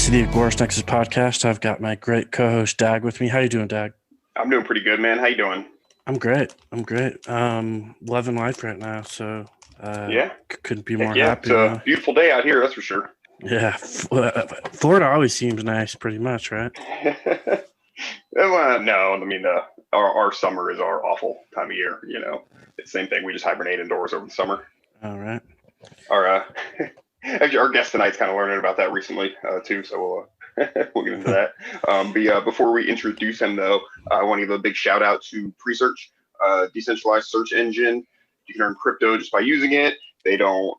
This is the Agorist Nexus podcast. I've got my great co-host Dag with me. How you doing, Dag? I'm doing pretty good, man. How you doing? I'm great. Loving life right now. So couldn't be more happy. It's a beautiful day out here, that's for sure. Yeah, Florida always seems nice, pretty much, right? Well, no, I mean, our summer is our awful time of year. You know, it's the same thing. We just hibernate indoors over the summer. All right. Actually, our guest tonight's kind of learning about that recently too. So we'll get into that. But before we introduce him, though, I want to give a big shout out to Presearch, decentralized search engine. You can earn crypto just by using it. They don't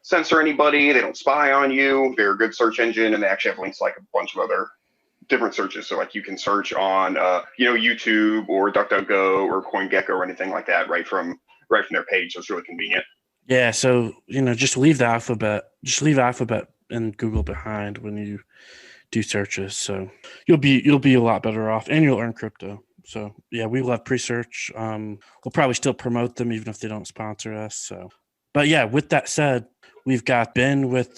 censor anybody. They don't spy on you. They're a good search engine, and they actually have links to like a bunch of other different searches. So like you can search on YouTube or DuckDuckGo or CoinGecko or anything like that right from their page. So it's really convenient. Yeah, so just leave alphabet and Google behind when you do searches. So you'll be a lot better off, and you'll earn crypto. So yeah, we love Presearch. We'll probably still promote them even if they don't sponsor us. So, but yeah, with that said, we've got Ben with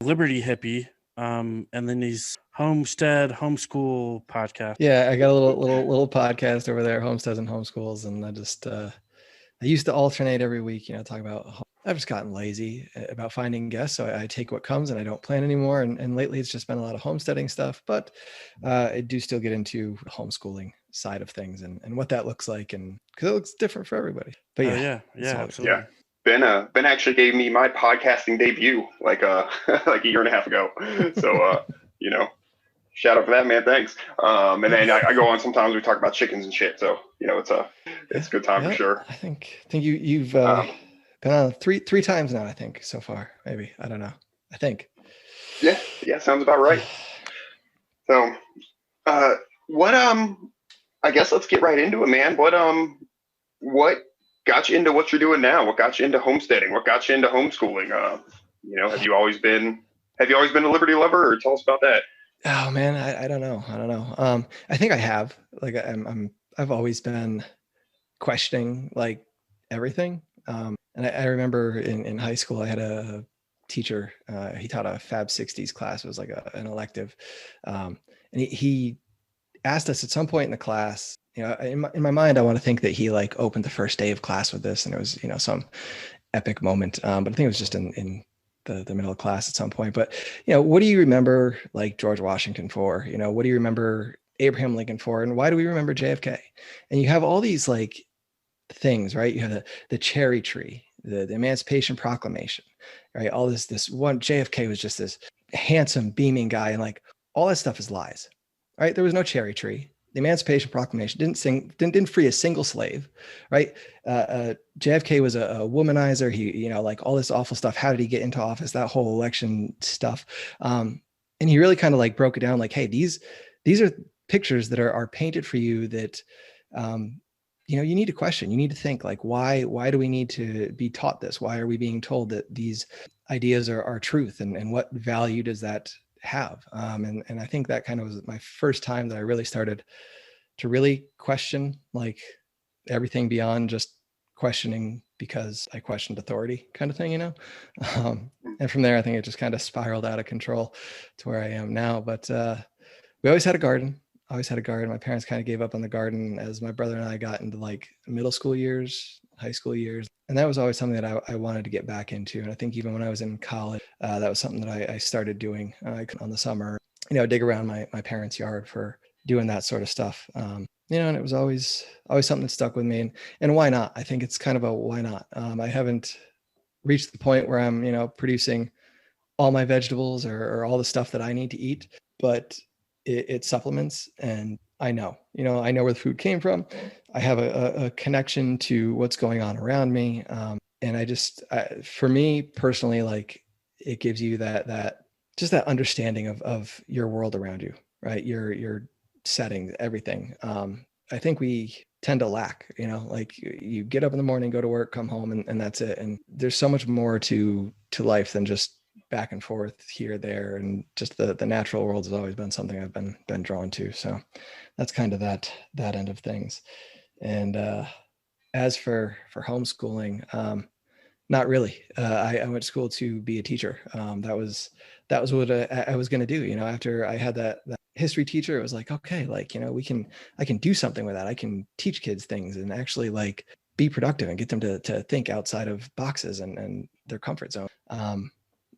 Liberty Hippie, and then he's Homestead Homeschool podcast. Yeah, I got a little podcast over there, Homesteads and Homeschools, and I just I used to alternate every week, talk about. I've just gotten lazy about finding guests, so I take what comes and I don't plan anymore. And lately, it's just been a lot of homesteading stuff, but I do still get into homeschooling side of things and what that looks like, and because it looks different for everybody. But yeah, absolutely. Yeah. Ben actually gave me my podcasting debut like like a year and a half ago. So shout out for that, man. Thanks. And then I go on sometimes. We talk about chickens and shit. So it's a good time for sure. I think you've been on three times now. I think so far. Maybe, I don't know. I think. Yeah, sounds about right. So, what I guess let's get right into it, man. What got you into what you're doing now? What got you into homesteading? What got you into homeschooling? Have you always been a Liberty lover, or tell us about that? Oh man, I don't know. I think I have. Like I've always been questioning like everything. And I remember in high school, I had a teacher. He taught a Fab 60s class. It was like an elective, and he asked us at some point in the class. In my mind, I want to think that he like opened the first day of class with this, and it was some epic moment. But I think it was just in the middle of class at some point. But what do you remember like George Washington for? What do you remember Abraham Lincoln for? And why do we remember JFK? And you have all these like things, right? You have the cherry tree, the Emancipation Proclamation, right? All this one, JFK was just this handsome, beaming guy, and like all that stuff is lies, right? There was no cherry tree. The Emancipation Proclamation didn't free a single slave, right? JFK was a womanizer. He, like all this awful stuff. How did he get into office? That whole election stuff. And he really kind of like broke it down like, hey, these are pictures that are painted for you that, you need to question, you need to think like, why do we need to be taught this? Why are we being told that these ideas are truth, and what value does that have? And I think that kind of was my first time that I really started to really question like everything beyond just questioning because I questioned authority kind of thing, and from there, I think it just kind of spiraled out of control to where I am now. But we always had a garden. My parents kind of gave up on the garden as my brother and I got into like middle school years, high school years. And that was always something that I wanted to get back into. And I think even when I was in college, that was something that I started doing on the summer, dig around my parents' yard for doing that sort of stuff. And it was always something that stuck with me. And why not? I think it's kind of a why not. I haven't reached the point where I'm, producing all my vegetables or all the stuff that I need to eat, but it supplements, and I know where the food came from. I have a connection to what's going on around me. And I just, for me personally, like it gives you that just that understanding of your world around you, right? Your setting, everything. I think we tend to lack, like you get up in the morning, go to work, come home, and that's it. And there's so much more to life than just back and forth here, there, and just the natural world has always been something I've been drawn to. So that's kind of that end of things. And as for homeschooling, Not really. I went to school to be a teacher. That was what I was going to do. After I had that history teacher, it was like, okay, like, I can do something with that. I can teach kids things and actually like be productive and get them to think outside of boxes and their comfort zone.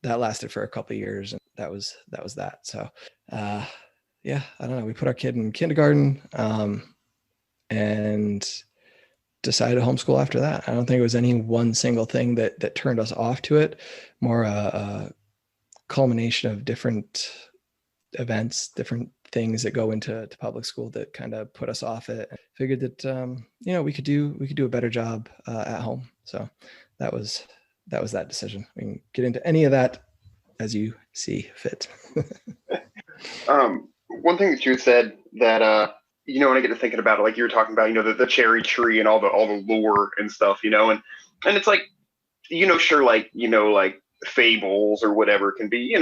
That lasted for a couple of years, and that was that. So, yeah, I don't know. We put our kid in kindergarten, and decided to homeschool after that. I don't think it was any one single thing that turned us off to it. More a culmination of different events, different things that go into public school that kind of put us off it. I figured that we could do a better job at home. So that was that decision. We can get into any of that as you see fit. One thing that you had said that when I get to thinking about it, like you were talking about, the cherry tree and all the lore and stuff, and it's like, sure, like, like fables or whatever can be,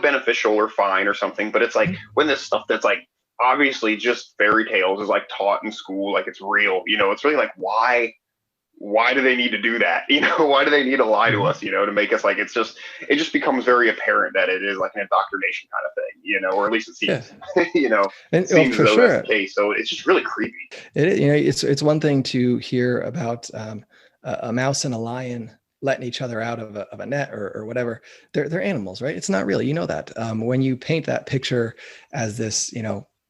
beneficial or fine or something, but it's like when this stuff that's like obviously just fairy tales is like taught in school, like it's real, it's really like, why do they need to do that? Why do they need to lie to us, to make us like, it just becomes very apparent that it is like an indoctrination kind of thing, or at least it seems, and, seems for as though sure. that's the case. So it's just really creepy. It's one thing to hear about a mouse and a lion letting each other out of a net or whatever. They're animals, right? It's not real. That when you paint that picture as this,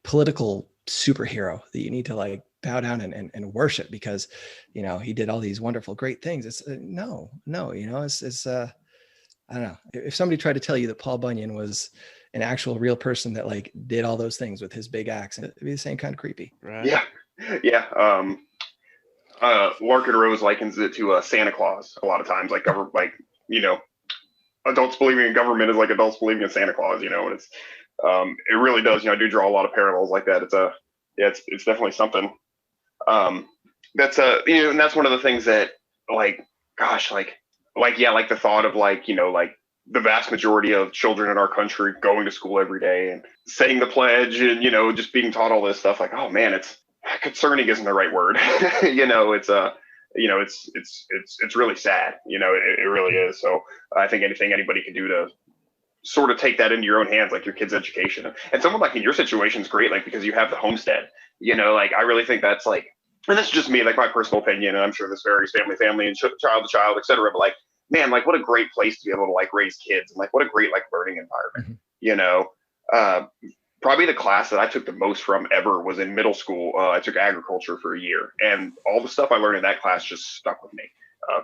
political superhero that you need to like bow down and worship because, he did all these wonderful, great things. It's no, it's I don't know. If somebody tried to tell you that Paul Bunyan was an actual real person that like did all those things with his big axe, it'd be the same kind of creepy. Right. Yeah. Larkin Rose likens it to Santa Claus a lot of times, like adults believing in government is like adults believing in Santa Claus, and it's it really does. I do draw a lot of parallels like that. It's definitely something. That's and that's one of the things that like, gosh, like the thought of like the vast majority of children in our country going to school every day and saying the pledge and just being taught all this stuff, like, oh man, it's concerning isn't the right word. It's really sad. It really is. So I think anything anybody can do to sort of take that into your own hands, like your kid's education, and someone like in your situation is great, like because you have the homestead. Like I really think that's like, and this is just me, like my personal opinion, and I'm sure this varies family and child to child, etc. But like, man, like what a great place to be able to like raise kids, and like what a great like learning environment. Probably the class that I took the most from ever was in middle school. I took agriculture for a year, and all the stuff I learned in that class just stuck with me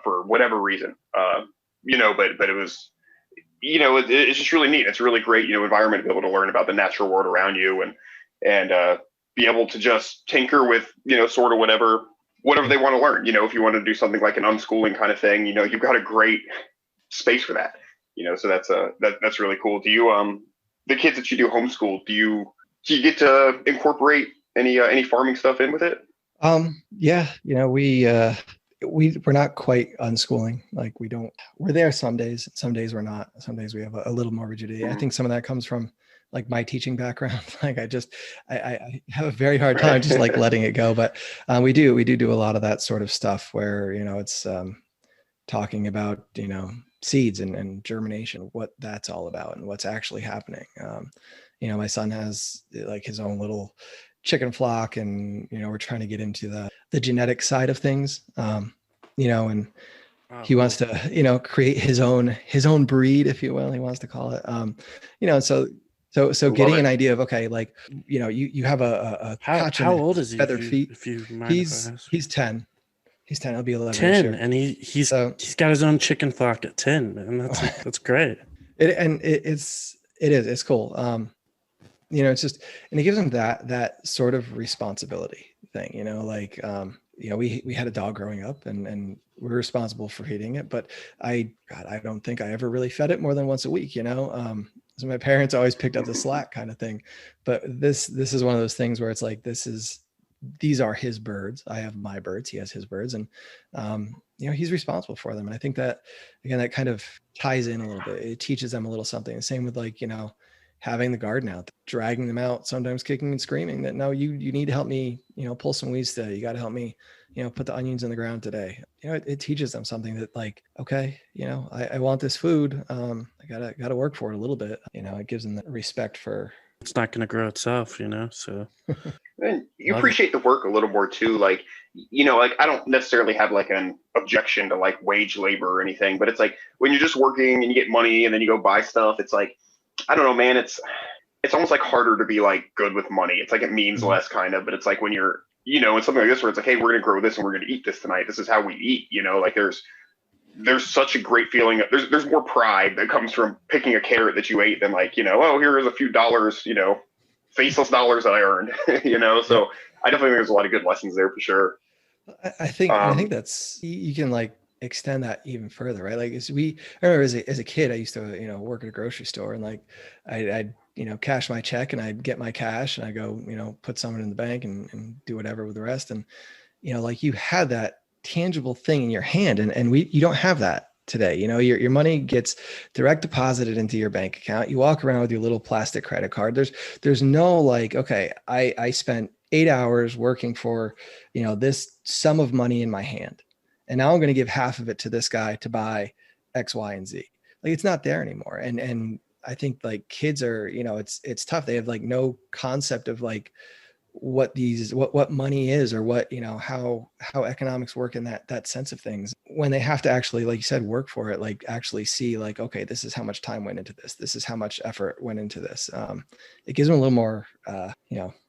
for whatever reason. But it was, it's just really neat. It's a really great, environment to be able to learn about the natural world around you and be able to just tinker with, sort of whatever they want to learn. If you want to do something like an unschooling kind of thing, you've got a great space for that. So that's really cool. Do you the kids that you do homeschool, do you get to incorporate any farming stuff in with it? Yeah, we're not quite unschooling. Like we're there some days we're not. Some days we have a little more rigidity. I think some of that comes from like my teaching background. Like I have a very hard time just like letting it go. But we do a lot of that sort of stuff where, it's talking about, seeds and germination, what that's all about and what's actually happening. My son has like his own little chicken flock, and we're trying to get into the genetic side of things. And he wants to create his own breed, if you will, he wants to call it. So getting an idea of, okay, like you have a how old is he? Feather feet. If you mind, he's 10. He's 10. He'll be 11. 10, and he's got his own chicken flock at 10, man. That's great. It's cool. It's just, and it gives him that sort of responsibility thing. We had a dog growing up, and we're responsible for feeding it. But I don't think I ever really fed it more than once a week. So my parents always picked up the slack kind of thing. But this is one of those things where it's like, these are his birds. I have my birds. He has his birds, and he's responsible for them. And I think that, again, that kind of ties in a little bit. It teaches them a little something. The same with like, having the garden out, dragging them out, sometimes kicking and screaming that, no, you need to help me, pull some weeds today. You got to help me, put the onions in the ground today. It teaches them something that like, okay, I want this food. I gotta work for it a little bit. It gives them the respect for. It's not going to grow itself, so. And you appreciate the work a little more too. Like, like I don't necessarily have like an objection to like wage labor or anything, but it's like when you're just working and you get money and then you go buy stuff, it's like, I don't know, man, it's almost like harder to be like good with money. It's like it means less kind of, but it's like when you're, in something like this where it's like, hey, we're going to grow this and we're going to eat this tonight. This is how we eat, like there's such a great feeling. There's more pride that comes from picking a carrot that you ate than like, oh, here's a few dollars, faceless dollars that I earned, so I definitely think there's a lot of good lessons there for sure. I think that's, you can like extend that even further, right? Like I remember as a kid, I used to, work at a grocery store and like I'd cash my check and I'd get my cash and I go, put some in the bank and do whatever with the rest. And, like you had that tangible thing in your hand and you don't have that today. Your money gets direct deposited into your bank account. You walk around with your little plastic credit card. There's no like, okay, I spent 8 hours working for, this sum of money in my hand. And now I'm going to give half of it to this guy to buy X, Y, and Z. Like it's not there anymore. And I think like kids are, it's tough. They have like no concept of like what money is or what, how economics work in that sense of things when they have to actually, like you said, work for it, like actually see like, okay, this is how much time went into this. This is how much effort went into this. It gives them a little more,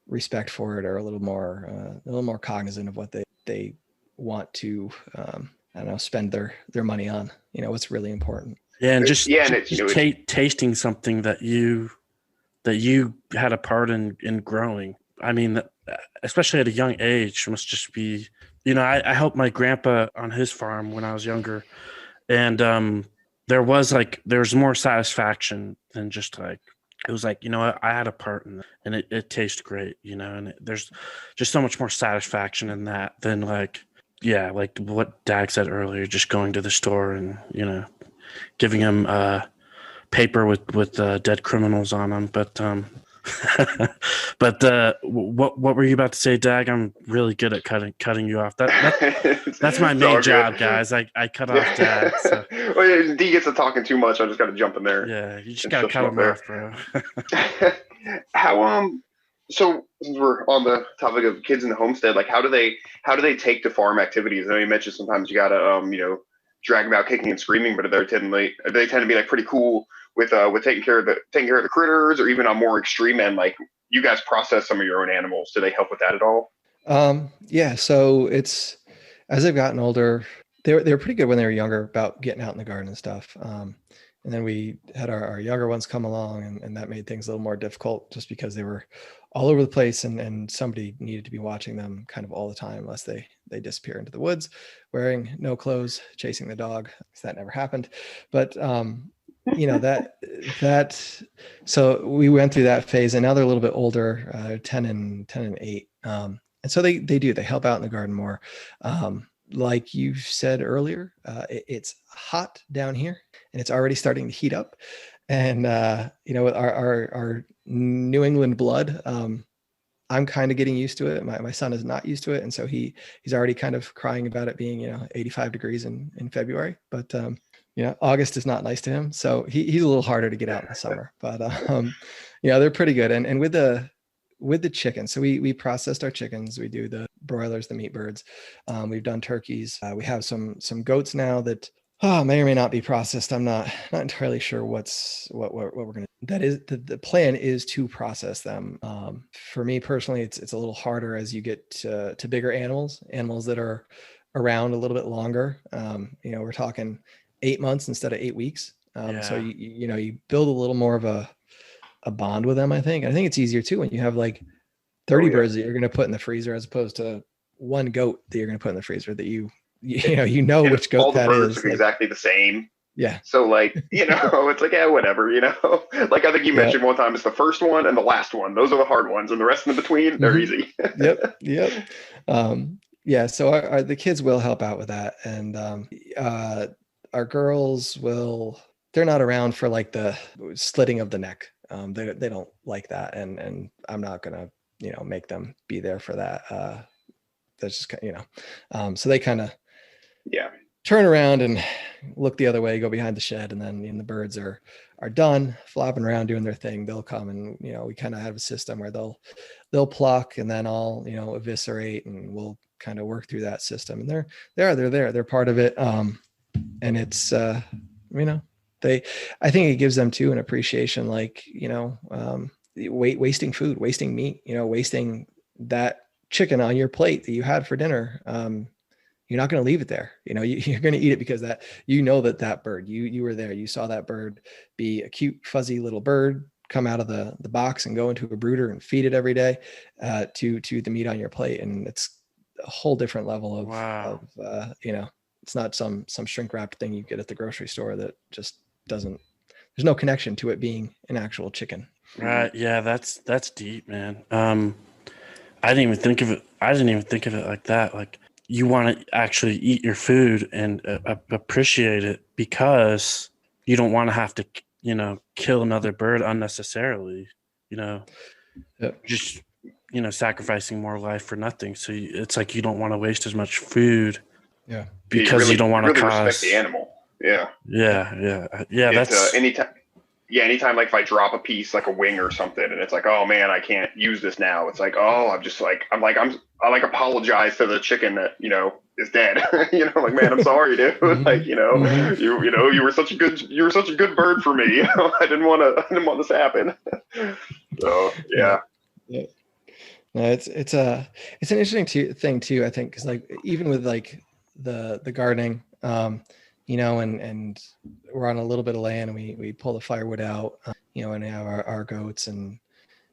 respect for it or a little more cognizant of what they want to, spend their money on, what's really important. Yeah. And just tasting something that you had a part in growing. I mean, especially at a young age, must just be, I helped my grandpa on his farm when I was younger. And there was more satisfaction than just like, it was like, I had a part in it and it tastes great, and there's just so much more satisfaction in that than like, yeah, like what Dag said earlier, just going to the store and, giving him paper with dead criminals on them. But what were you about to say, Dag? I'm really good at cutting you off. That's my main job, guys. I cut off Dag. So. Well, D gets to talking too much. I just got to jump in there. Yeah, you just got to cut him off, bro. How so since we're on the topic of kids in the homestead, like how do they take to farm activities? I know you mentioned sometimes you gotta drag them out kicking and screaming, but they tend to be like pretty cool with taking care of the critters, or even on more extreme end, like you guys process some of your own animals. Do they help with that at all? Yeah. So it's, as they've gotten older, they were pretty good when they were younger about getting out in the garden and stuff. And then we had our younger ones come along and that made things a little more difficult just because they were all over the place and somebody needed to be watching them kind of all the time, unless they disappear into the woods wearing no clothes, chasing the dog. That never happened. But, so we went through that phase and now they're a little bit older, 10 and 8. And so they help out in the garden more. Like you said earlier, it's hot down here and it's already starting to heat up. And, with our New England blood, I'm kind of getting used to it. My son is not used to it. And so he's already kind of crying about it being, 85 degrees in February, but, August is not nice to him. So he's a little harder to get out in the summer, but, they're pretty good. And with the chickens, so we processed our chickens. We do the broilers, the meat birds. We've done turkeys. We have some goats now that may or may not be processed. I'm not entirely sure what we're going to, that is the plan is to process them. For me personally, it's a little harder as you get to bigger animals that are around a little bit longer. We're talking 8 months instead of 8 weeks. So you build a little more of a bond with them. I think it's easier too when you have like 30 birds that you're going to put in the freezer as opposed to one goat that you're going to put in the freezer that which goat that is. All the birds are exactly the same. Yeah. So like, it's like, yeah, whatever, like I think you mentioned one time, it's the first one and the last one. Those are the hard ones, and the rest in between, they're easy. Yep. So the kids will help out with that. And our girls they're not around for like the slitting of the neck. They don't like that, and I'm not gonna make them be there for that. That's just so they kind of turn around and look the other way, go behind the shed, and then the birds are done flopping around doing their thing. They'll come and we kind of have a system where they'll pluck, and then I'll eviscerate, and we'll kind of work through that system. And they're there, they're part of it. And it's I think it gives them too an appreciation, like wasting food, wasting meat, wasting that chicken on your plate that you had for dinner. You're not going to leave it there. You're going to eat it because that bird, you were there, you saw that bird be a cute, fuzzy little bird, come out of the box and go into a brooder and feed it every day, to the meat on your plate. And it's a whole different level of, wow. It's not some shrink wrapped thing you get at the grocery store that just there's no connection to it being an actual chicken. Right. Yeah. That's deep, man. I didn't even think of it like that. Like, you want to actually eat your food and appreciate it, because you don't want to have to, kill another bird unnecessarily, just, sacrificing more life for nothing. So it's like, you don't want to waste as much food, because you don't want to cause respect the animal. Yeah. That's anytime, like if I drop a piece, like a wing or something, and it's like, oh man, I can't use this now. It's like, oh, I apologize to the chicken that, is dead. Like, man, I'm sorry, dude. Like, you were such a good bird for me. I didn't want this to happen. So, yeah. No, it's an interesting thing too, I think, because like even with like the gardening, and we're on a little bit of land, and we pull the firewood out, and we have our goats and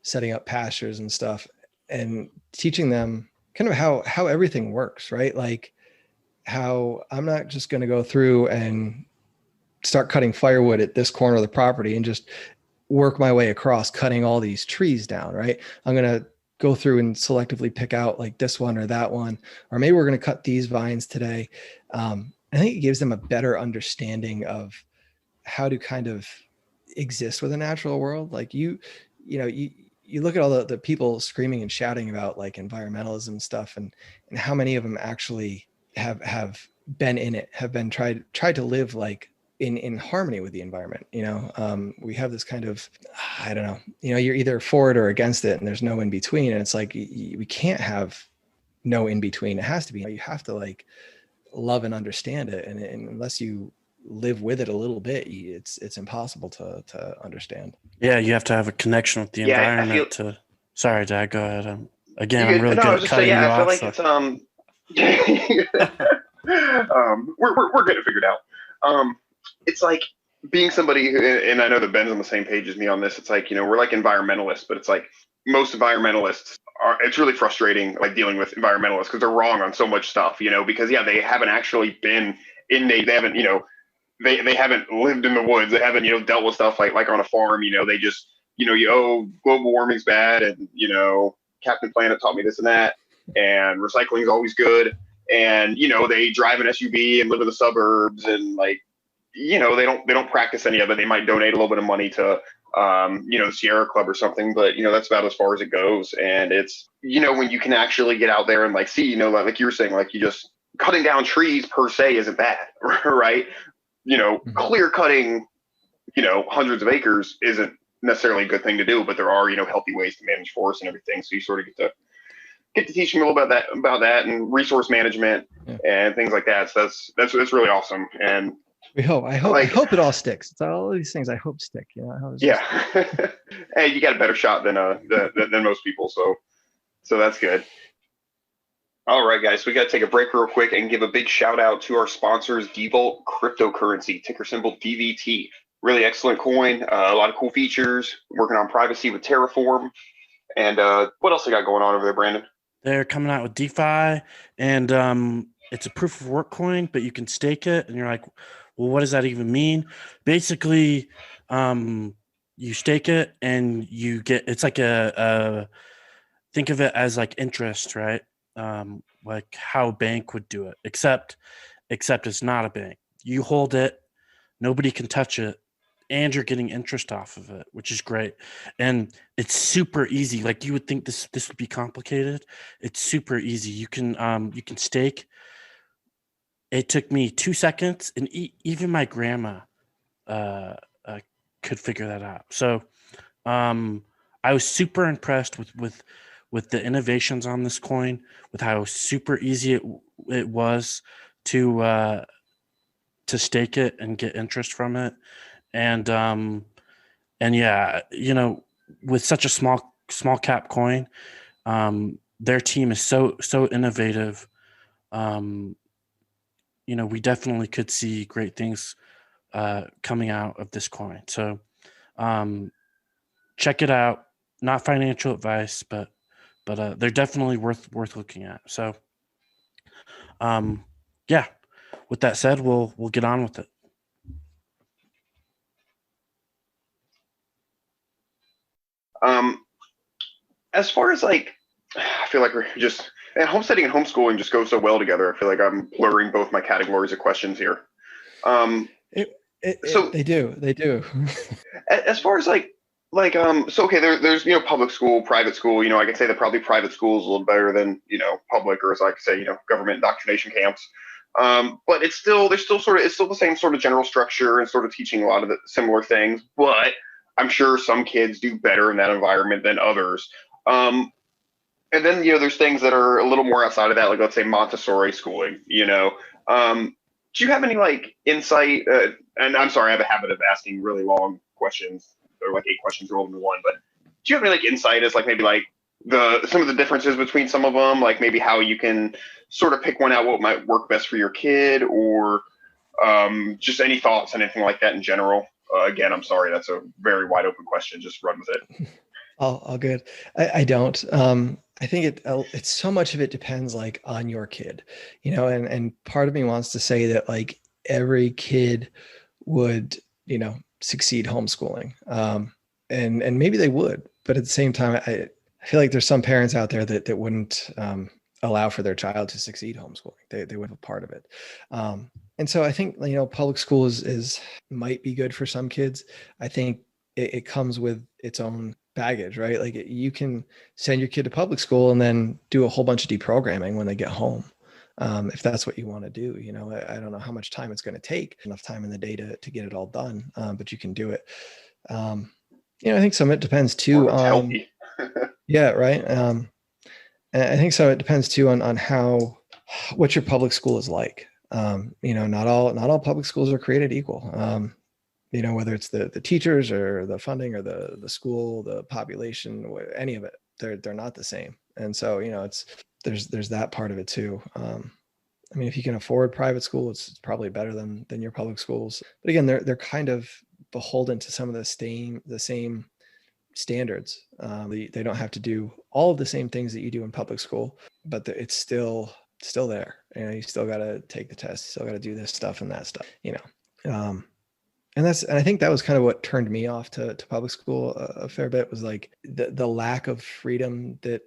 setting up pastures and stuff, and teaching them kind of how everything works, right? Like how I'm not just going to go through and start cutting firewood at this corner of the property and just work my way across cutting all these trees down, right? I'm going to go through and selectively pick out like this one or that one, or maybe we're going to cut these vines today. I think it gives them a better understanding of how to kind of exist with a natural world. Like you look at all the people screaming and shouting about like environmentalism stuff, and how many of them actually have been in it, have been tried to live like in harmony with the environment. We have this kind of, I don't know, you're either for it or against it, and there's no in between. And it's like, we can't have no in between. It has to be, you have to like love and understand it. And unless you live with it a little bit, it's impossible to understand. Yeah. You have to have a connection with the environment sorry, Dad, go ahead. I'm really good at cutting you off. I feel like we're getting it figured out. It's like being somebody who, and I know that Ben's on the same page as me on this. It's like, we're like environmentalists, but it's like most environmentalists it's really frustrating, like dealing with environmentalists, because they're wrong on so much stuff, because they haven't actually been they haven't, they haven't lived in the woods. They haven't, dealt with stuff like on a farm, they just, global warming's bad. And, Captain Planet taught me this and that, and recycling is always good. And, they drive an SUV and live in the suburbs, and like, they don't practice any of it. They might donate a little bit of money to, the Sierra Club or something, but that's about as far as it goes. And it's, when you can actually get out there and like see, like you were saying, like you just cutting down trees per se isn't bad, right? Clear cutting, hundreds of acres isn't necessarily a good thing to do, but there are, healthy ways to manage forests and everything. So you sort of get to teach them a little about that and resource management and things like that. So that's really awesome. And I hope it all sticks. It's all these things I hope stick. Hey, you got a better shot than most people. So that's good. All right, guys, so we got to take a break real quick and give a big shout out to our sponsors, Devault Cryptocurrency, ticker symbol DVT. Really excellent coin. A lot of cool features. Working on privacy with Terraform. And what else they got going on over there, Brandon? They're coming out with DeFi, and it's a proof of work coin, but you can stake it. And you're like, well, what does that even mean? Basically, you stake it and you get, it's like think of it as like interest, right? Like how a bank would do it, except it's not a bank. You hold it, nobody can touch it, and you're getting interest off of it, which is great. And it's super easy. Like you would think this would be complicated. It's super easy. You can stake. It took me 2 seconds, and even my grandma could figure that out. So I was super impressed with the innovations on this coin, with how super easy it was to stake it and get interest from it. And yeah, with such a small cap coin, their team is so innovative. We definitely could see great things coming out of this coin. So check it out. Not financial advice, but they're definitely worth looking at. So yeah, with that said, we'll get on with it. As far as I feel like we're just, and homesteading and homeschooling just go so well together. I feel like I'm blurring both my categories of questions here. They do. As far as so okay, there's public school, private school. I can say that probably private school is a little better than public, or as I could say, government indoctrination camps. But it's still the same sort of general structure and sort of teaching a lot of the similar things. But I'm sure some kids do better in that environment than others. And then there's things that are a little more outside of that, like let's say Montessori schooling. Do you have any insight? And I'm sorry, I have a habit of asking really long questions. Or 8 questions rolled into one. But do you have any insight as maybe some of the differences between some of them, maybe how you can sort of pick one out, what might work best for your kid, or just any thoughts on anything like that in general? Again, I'm sorry, that's a very wide open question. Just run with it. All good. I don't. I think it's so much of it depends on your kid, and part of me wants to say that every kid would, succeed homeschooling. And maybe they would, but at the same time, I feel like there's some parents out there that wouldn't allow for their child to succeed homeschooling. They wouldn't be part of it. And so I think, public school is might be good for some kids. I think it comes with its own baggage, right? You can send your kid to public school and then do a whole bunch of deprogramming when they get home. If that's what you want to do, I don't know how much time it's going to take, enough time in the day to get it all done. But you can do it. I think some of it depends too on, yeah, right. And I think so. It depends too on what your public school is like. Not all public schools are created equal. Whether it's the teachers or the funding or the school, the population, any of it, they're not the same. And so, there's that part of it too. If you can afford private school, it's probably better than your public schools. But again, they're kind of beholden to some of the same standards. They don't have to do all of the same things that you do in public school, but it's still there. You still got to take the test. You still got to do this stuff and that stuff. And I think that was kind of what turned me off to public school a fair bit, was the lack of freedom that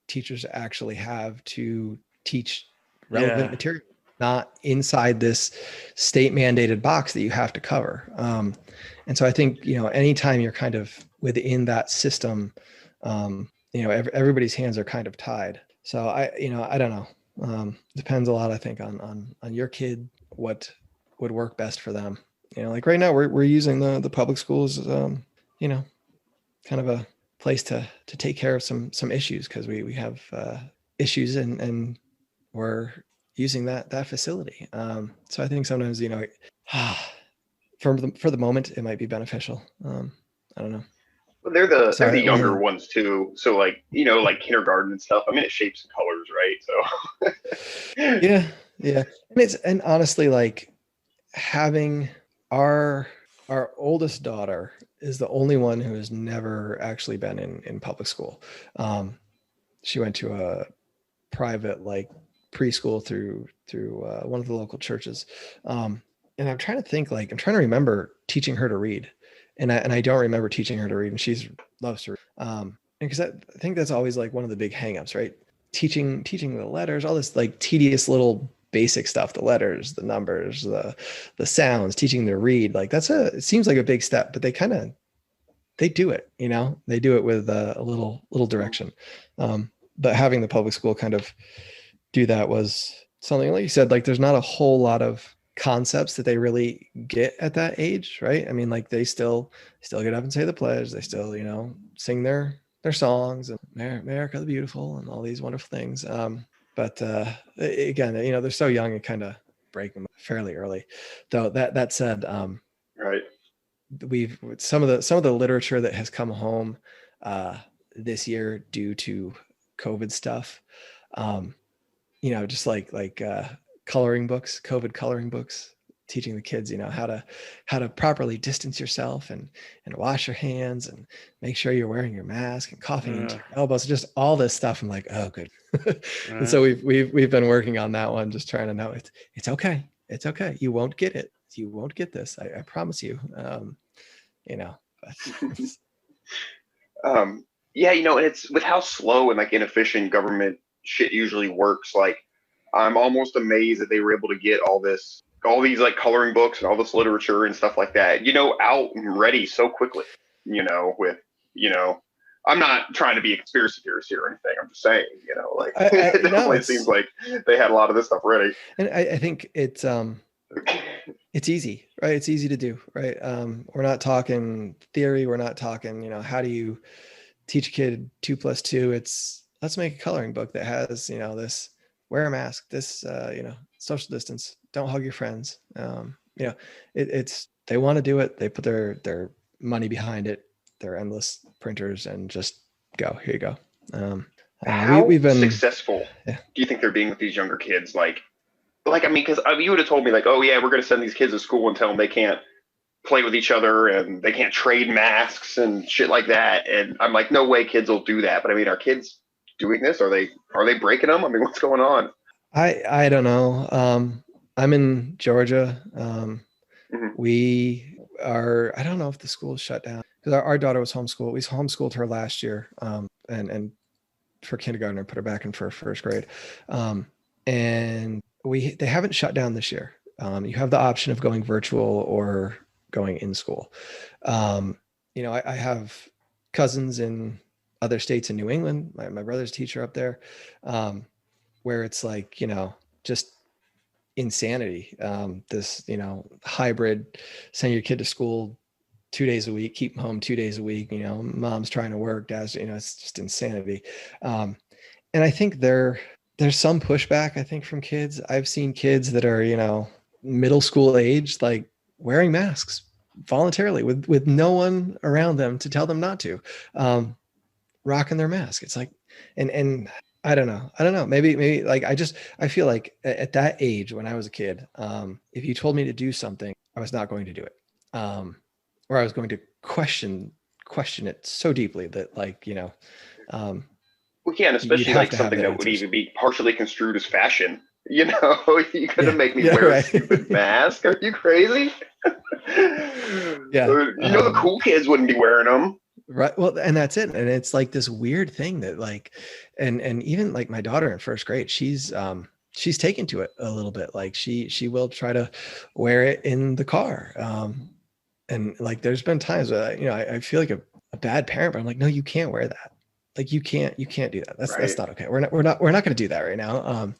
teachers actually have to teach relevant material, not inside this state mandated box that you have to cover. And so I think, anytime you're kind of within that system, everybody's hands are kind of tied. So I don't know. Depends a lot, I think, on your kid, what would work best for them. Right now we're using the public schools, kind of a place to take care of some issues, because we have issues and we're using that facility. So I think sometimes, for the moment, it might be beneficial. I don't know. Well, they're the younger ones too. So kindergarten and stuff. It shapes and colors, right? So yeah. And honestly, having our oldest daughter is the only one who has never actually been in public school. She went to a private preschool through one of the local churches. And I'm trying to think, I'm trying to remember teaching her to read, and I don't remember teaching her to read, and she's loves to read. Because I think that's always one of the big hangups, right? Teaching the letters, all this tedious little basic stuff, the letters, the numbers, the sounds, teaching them to read. Like it seems like a big step, but they do it, they do it with a little direction. But having the public school kind of do that was something, like you said, like there's not a whole lot of concepts that they really get at that age, right? I mean, like they still get up and say the pledge. They still, sing their songs and America the Beautiful and all these wonderful things. But again, they're so young and kind of break them fairly early. Though that said, right. We've some of the literature that has come home this year due to COVID stuff. Just like coloring books, COVID coloring books, teaching the kids, how to properly distance yourself and wash your hands and make sure you're wearing your mask and coughing into your elbows, just all this stuff. I'm like, oh, good. And so we've been working on that one, just trying to know it's okay. It's okay. You won't get it. You won't get this. I promise you. Yeah, and it's with how slow and like inefficient government shit usually works. Like, I'm almost amazed that they were able to get all these like coloring books and all this literature and stuff like that, out and ready so quickly. I'm not trying to be a conspiracy theorist here or anything. I'm just saying, it definitely seems like they had a lot of this stuff ready. And I think it's easy, right? It's easy to do, right? We're not talking theory. We're not talking, how do you teach a kid 2 + 2? It's let's make a coloring book that has, this wear a mask, this, social distance, don't hug your friends. It's, they want to do it. They put their money behind it, their endless printers, and just go, here you go. How we've been successful do you think they're being with these younger kids? I mean, because you would have told me like, oh yeah, we're going to send these kids to school and tell them they can't play with each other and they can't trade masks and shit like that. And I'm like, no way kids will do that. But I mean, are kids doing this? Are they breaking them? I mean, what's going on? I don't know. I'm in Georgia. We are, I don't know if the school is shut down because our daughter was homeschooled. We homeschooled her last year. And for kindergarten, I put her back in for first grade. And they haven't shut down this year. You have the option of going virtual or going in school. I have cousins in other states in New England. My brother's a teacher up there, where it's like, just insanity. This, hybrid, send your kid to school 2 days a week, keep them home 2 days a week, mom's trying to work, dad's, it's just insanity. And I think there's some pushback, I think, from kids. I've seen kids that are, middle school age, like wearing masks voluntarily with no one around them to tell them not to, rocking their mask. It's like, and I don't know. Maybe like, I feel like at that age when I was a kid, if you told me to do something, I was not going to do it. Or I was going to question it so deeply that we can, especially like something that would even be partially construed as fashion. You're gonna make me wear a stupid mask? Are you crazy? Yeah. The cool kids wouldn't be wearing them. Right. Well, and that's it. And it's like this weird thing that and even like my daughter in first grade, she's taken to it a little bit. Like she will try to wear it in the car. And like, there's been times where, I feel like a bad parent, but I'm like, no, you can't wear that. Like you can't do that. That's not okay. We're not going to do that right now.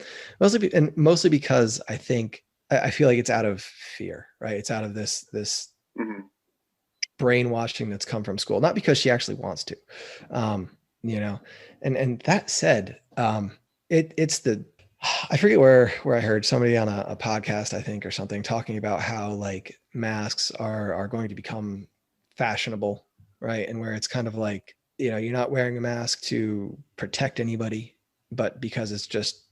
Mostly because I feel like it's out of fear, right? It's out of this brainwashing that's come from school, not because she actually wants to, and that said, I forget where I heard somebody on a podcast, I think, or something, talking about how like masks are going to become fashionable, right? And where it's kind of like, you're not wearing a mask to protect anybody, but because it's just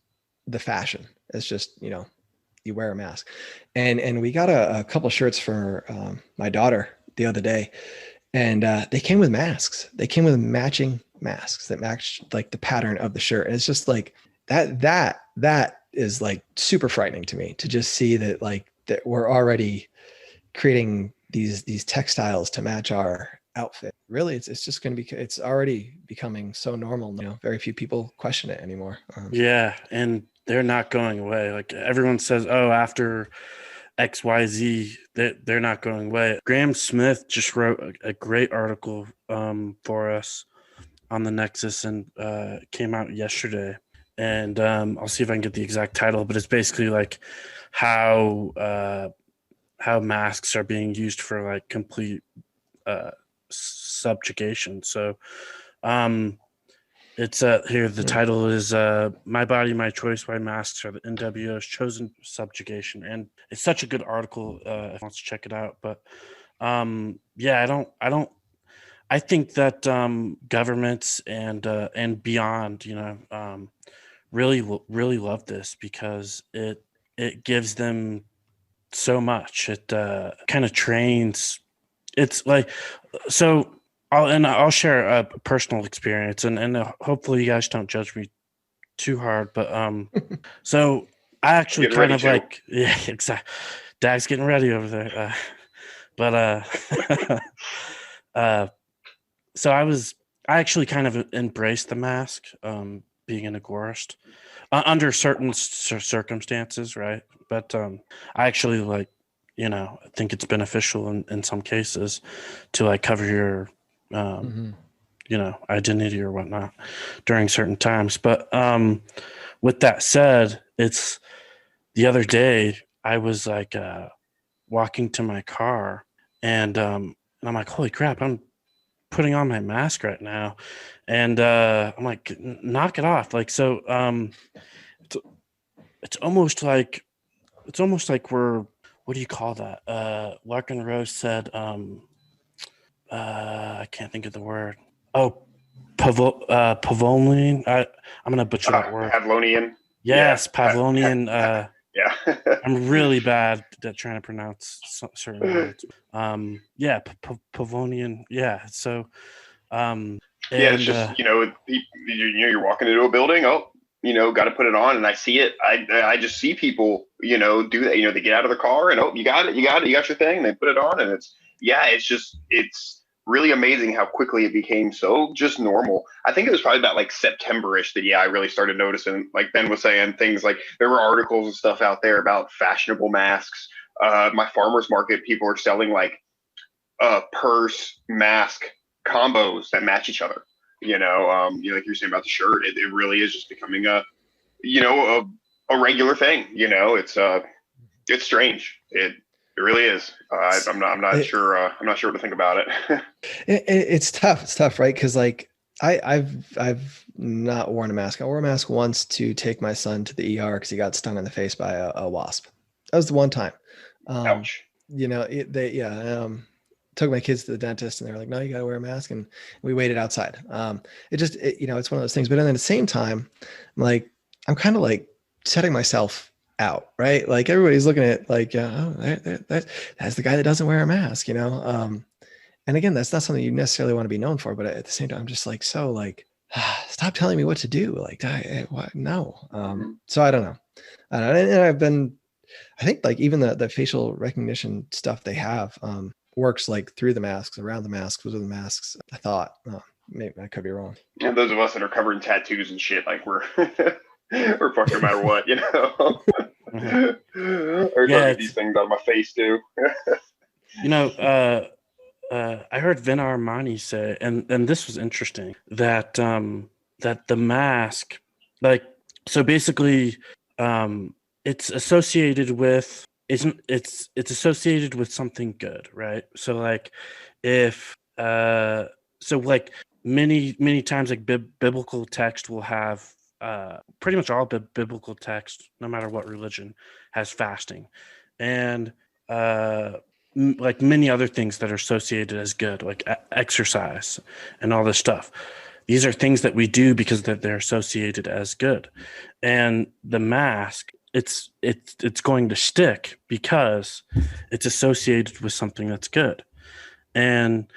the fashion. It's just, you wear a mask. And we got a couple shirts for my daughter the other day, and they came with masks. They came with matching masks that matched like the pattern of the shirt. And it's just like that is like super frightening to me, to just see that like that we're already creating these textiles to match our outfit. Really, it's just going to be, it's already becoming so normal. Very few people question it anymore. Yeah. And they're not going away. Like everyone says, oh, after XYZ, they're not going away. Graham Smith just wrote a great article for us on the Nexus, and came out yesterday. And I'll see if I can get the exact title, but it's basically like how masks are being used for like complete subjugation. So it's here. The title is "My Body, My Choice: Why Masks Are the NWO's Chosen Subjugation," and it's such a good article. If you want to check it out, but yeah, I think that governments and beyond, really love this because it gives them so much. It kind of trains. It's like so. I'll share a personal experience, and hopefully you guys don't judge me too hard. But so I actually kind of like exactly. Dag's getting ready over there, so I actually kind of embraced the mask, being an agorist, under certain circumstances, right? But I actually think it's beneficial in some cases to like cover your identity or whatnot during certain times. But with that said, it's the other day I was like walking to my car, and I'm like, holy crap, I'm putting on my mask right now, and I'm like, knock it off. Like, so it's almost like we're, what do you call that? Larkin Rose said, I can't think of the word. Oh, Pavlonian. I'm gonna butcher that word. Pavlonian. Yes, Pavlonian. Yeah. I'm really bad at trying to pronounce certain words. Yeah, Pavlonian. Yeah. So, it's just you're walking into a building. Oh, got to put it on, and I see it. I just see people, do that. They get out of the car, and you got it, you got your thing. And they put it on, and it's really amazing how quickly it became so just normal. I think it was probably about like September-ish that I really started noticing. Like Ben was saying, things like there were articles and stuff out there about fashionable masks. My farmers market, people are selling like purse mask combos that match each other. Like you were saying about the shirt, it really is just becoming a regular thing. It's strange. It really is. I'm not sure. I'm not sure what to think about it. It's tough. It's tough, right? Because like I've not worn a mask. I wore a mask once to take my son to the ER because he got stung in the face by a wasp. That was the one time. Ouch. Took my kids to the dentist, and they were like, "No, you got to wear a mask," and we waited outside. It's one of those things. But then at the same time, I'm kind of like setting myself out, right? Like everybody's looking at like, that's the guy that doesn't wear a mask, and again, that's not something you necessarily want to be known for, but at the same time, I'm just like, so like, stop telling me what to do. Like, what? No. So I don't know. And I think like even the facial recognition stuff they have works like through the masks, around the masks, within the masks. I thought, maybe I could be wrong. Yeah, those of us that are covered in tattoos and shit, like we're we're fucked no matter what, Or get these things out of my face too. I heard Vin Armani say, and this was interesting, that that the mask, like, so basically, it's associated with it's associated with something good, right? So like, if so like many times, like biblical text will have pretty much all biblical text, no matter what religion, has fasting, and like many other things that are associated as good, like exercise and all this stuff. These are things that we do because they're associated as good. And the mask, it's going to stick because it's associated with something that's good. And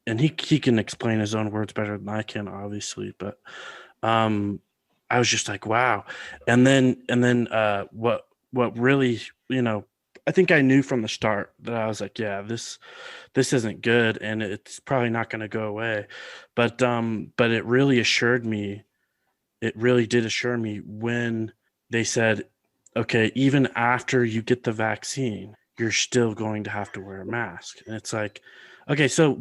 and he can explain his own words better than I can, obviously, but I was just like, wow. And then what really, I think I knew from the start that I was like, yeah, this isn't good, and it's probably not going to go away. But it really assured me it really did assure me when they said, okay, even after you get the vaccine, you're still going to have to wear a mask. And it's like, okay, so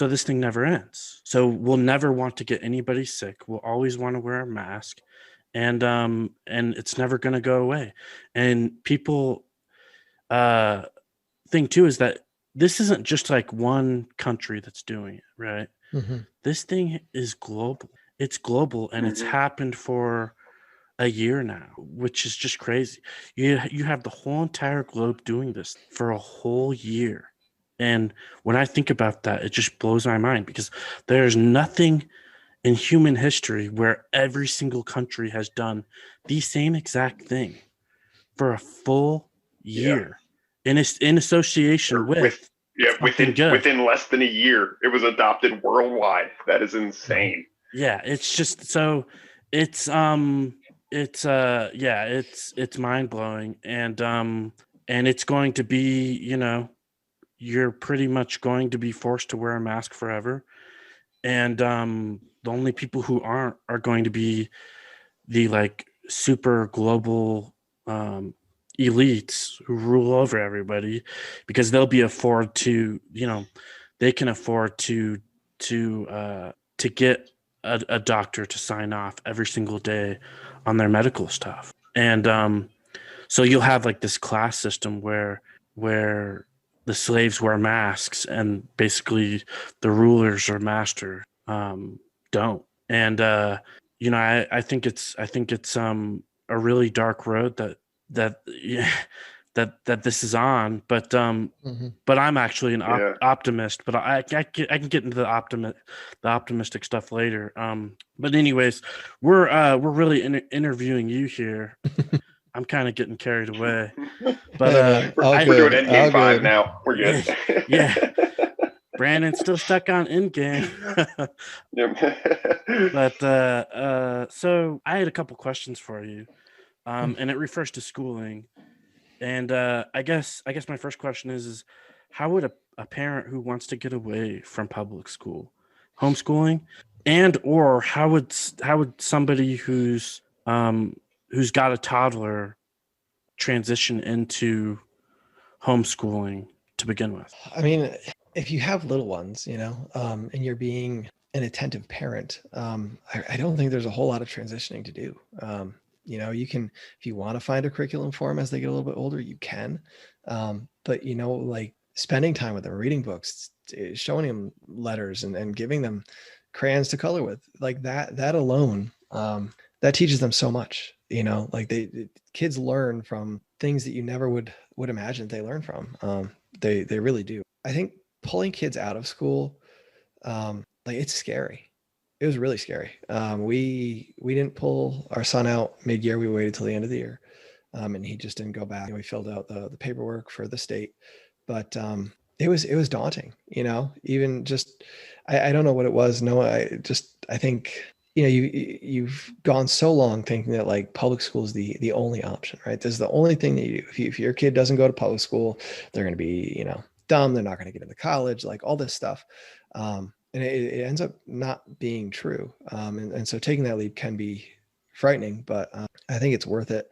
this thing never ends. So we'll never want to get anybody sick. We'll always want to wear a mask, and it's never going to go away. And people thing too is that this isn't just like one country that's doing it, right? Mm-hmm. This thing is global. It's global, and it's happened for a year now, which is just crazy. You have the whole entire globe doing this for a whole year. And when I think about that, it just blows my mind, because there's nothing in human history where every single country has done the same exact thing for a full year in association with within less than a year, it was adopted worldwide. That is insane. Yeah, it's just so it's mind blowing, and it's going to be, you're pretty much going to be forced to wear a mask forever, and the only people who aren't are going to be the like super global elites who rule over everybody, because they'll be afford to, they can afford to get a doctor to sign off every single day on their medical stuff. And so you'll have like this class system where the slaves wear masks, and basically the rulers or master don't. And I think it's a really dark road that this is on, but I'm actually an optimist, but I can get into the optimistic stuff later. But anyways, we're really interviewing you here. I'm kind of getting carried away, but we're doing Endgame 5 now. We're good. Yeah. Brandon's still stuck on Endgame. But so I had a couple questions for you, and it refers to schooling. And I guess my first question is how would a parent who wants to get away from public school, homeschooling, and or how would somebody who's got a toddler transition into homeschooling to begin with? I mean, if you have little ones, and you're being an attentive parent, I don't think there's a whole lot of transitioning to do. You can, if you want to find a curriculum for them as they get a little bit older, you can. But, like spending time with them, reading books, showing them letters and giving them crayons to color with, like that alone, that teaches them so much, like kids learn from things that you never would imagine they learn from. They really do. I think pulling kids out of school, like it's scary. It was really scary. We didn't pull our son out mid-year. We waited till the end of the year, and he just didn't go back. We filled out the paperwork for the state, but it was daunting. Even just I don't know what it was. No, I think you've gone so long thinking that like public school is the only option, right? This is the only thing that you do. If your kid doesn't go to public school, they're going to be dumb. They're not going to get into college. Like all this stuff. And it ends up not being true. And so taking that leap can be frightening, but I think it's worth it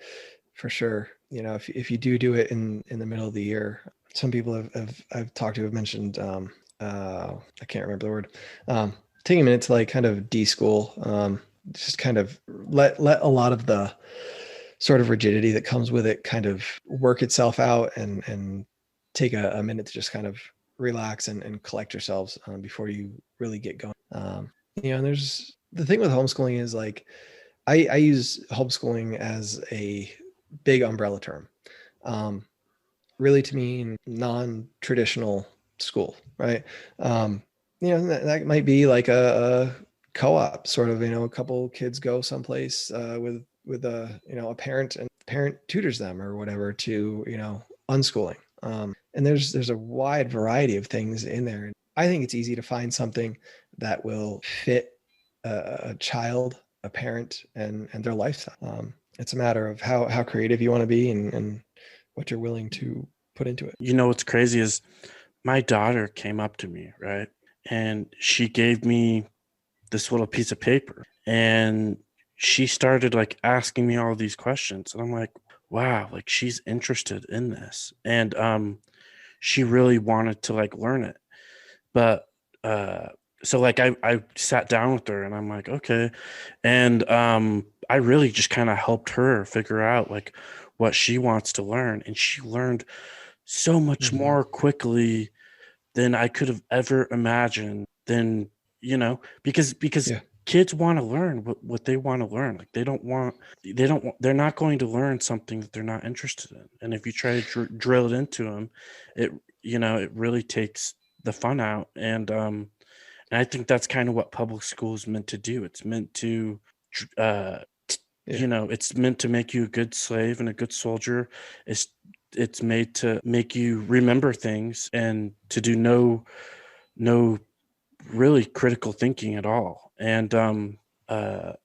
for sure. If you do it in the middle of the year, some people I've talked to have mentioned, I can't remember the word, taking a minute to like kind of de-school, just kind of let a lot of the sort of rigidity that comes with it kind of work itself out and take a minute to just kind of relax and collect yourselves before you really get going. And there's the thing with homeschooling is like, I use homeschooling as a big umbrella term, really to mean non-traditional school, right? That might be like a co-op sort of, a couple kids go someplace with a parent, and the parent tutors them or whatever to, unschooling. And there's a wide variety of things in there. I think it's easy to find something that will fit a child, a parent, and their lifestyle. It's a matter of how creative you want to be and what you're willing to put into it. What's crazy is my daughter came up to me, right? And she gave me this little piece of paper, and she started like asking me all these questions, and I'm like, wow, like she's interested in this, and she really wanted to like learn it. But so like I sat down with her and I'm like, okay. And I really just kind of helped her figure out like what she wants to learn. And she learned so much more quickly than I could have ever imagined. Then, because Yeah. kids want to learn what they want to learn. Like they're not going to learn something that they're not interested in. And if you try to drill it into them, it really takes the fun out. And I think that's kind of what public school is meant to do. It's meant to it's meant to make you a good slave and a good soldier. It's made to make you remember things and to do no really critical thinking at all. And I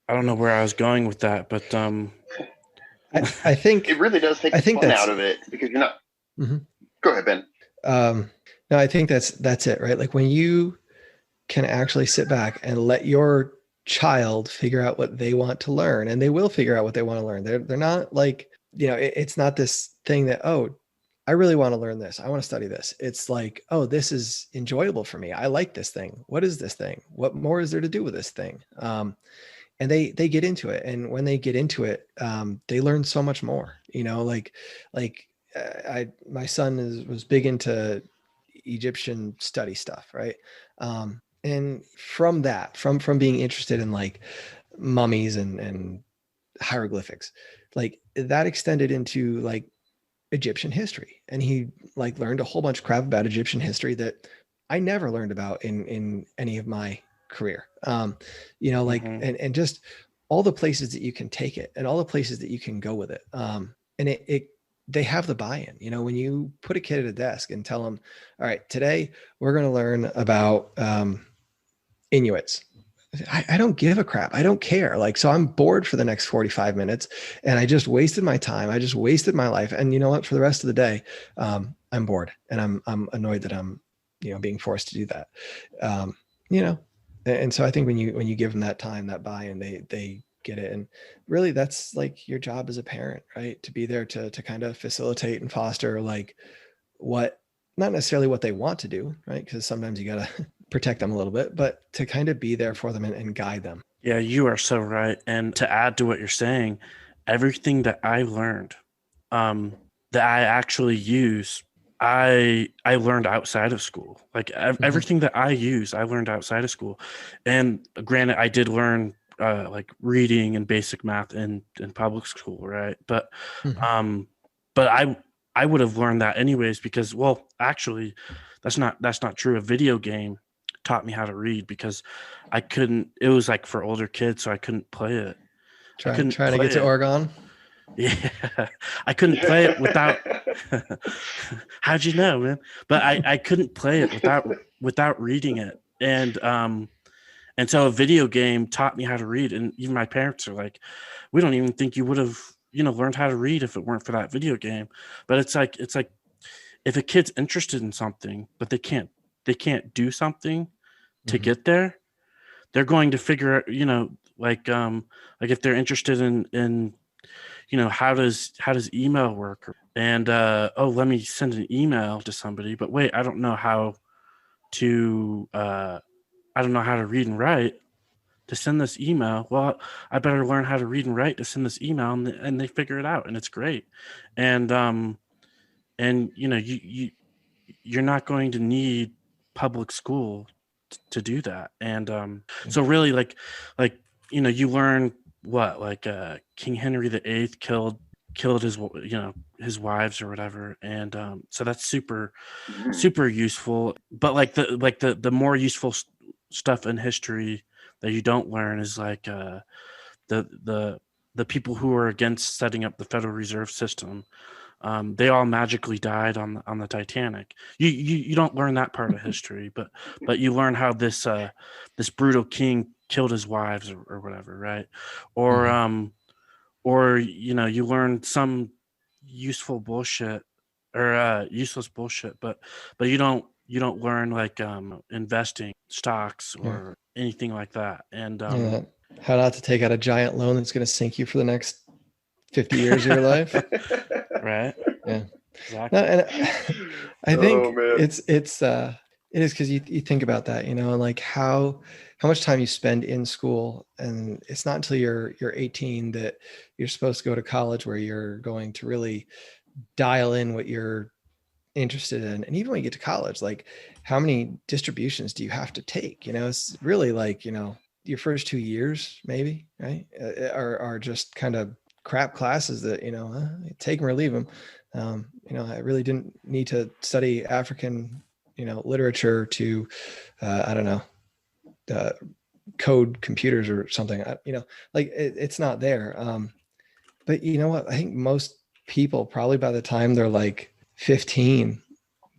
don't know where I was going with that, but I think it really does take the fun out of it, because you're not. Mm-hmm. Go ahead, Ben. No, I think that's it, right? Like when you can actually sit back and let your child figure out what they want to learn, and they will figure out what they want to learn. They're not like, it's not this thing that, oh, I really want to learn this. I want to study this. It's like, oh, this is enjoyable for me. I like this thing. What is this thing? What more is there to do with this thing? And they get into it. And when they get into it, they learn so much more, my son was big into Egyptian study stuff. Right. And from that, from being interested in like mummies and hieroglyphics, like that extended into like Egyptian history. And he like learned a whole bunch of crap about Egyptian history that I never learned about in any of my career. And just all the places that you can take it and all the places that you can go with it. And they have the buy-in, when you put a kid at a desk and tell them, all right, today we're going to learn about Inuits. I don't give a crap. I don't care. Like, so I'm bored for the next 45 minutes and I just wasted my time. I just wasted my life. And you know what, for the rest of the day, I'm bored and I'm annoyed that I'm, being forced to do that. And so I think when you give them that time, that buy-in, they get it. And really that's like your job as a parent, right? To be there to kind of facilitate and foster like not necessarily what they want to do, right? Because sometimes you got to protect them a little bit, but to kind of be there for them and guide them. Yeah, you are so right. And to add to what you're saying, everything that I learned, that I actually use, I learned outside of school. Like everything that I use, I learned outside of school. And granted, I did learn like reading and basic math in public school, right? But but I would have learned that anyways, because, well, actually, that's not true. A video game taught me how to read, because it was like for older kids, so I couldn't play it. Trying to get to Oregon. Yeah, I couldn't play it without. How'd you know, man? But I couldn't play it without reading it, and so a video game taught me how to read. And even my parents are like, we don't even think you would have learned how to read if it weren't for that video game. But it's like if a kid's interested in something but they can't do something to get there, they're going to figure out, like if they're interested in how does email work, and let me send an email to somebody, but wait, I don't know how to read and write to send this email. Well, I better learn how to read and write to send this email, and they figure it out, and it's great. And you're not going to need public school to do that. And so really, like you learn what, like King Henry VIII killed his his wives or whatever, and so that's super useful. But like the more useful stuff in history that you don't learn is like the people who are against setting up the Federal Reserve System. They all magically died on the Titanic. You don't learn that part of history, but you learn how this brutal king killed his wives or whatever, right? Or you learn some useful bullshit or useless bullshit, but you don't learn like investing, stocks, or anything like that. And How not to take out a giant loan that's going to sink you for the next 50 years of your life. Right. Yeah. Exactly. No, and I think man. it is because you think about that, and like how much time you spend in school, and it's not until you're 18 that you're supposed to go to college where you're going to really dial in what you're interested in. And even when you get to college, like how many distributions do you have to take? It's really like, your first 2 years, maybe, right, are just kind of crap classes that, take them or leave them. I really didn't need to study African, literature to, I don't know, code computers or something, like it's not there. But you know what? I think most people probably by the time they're like 15,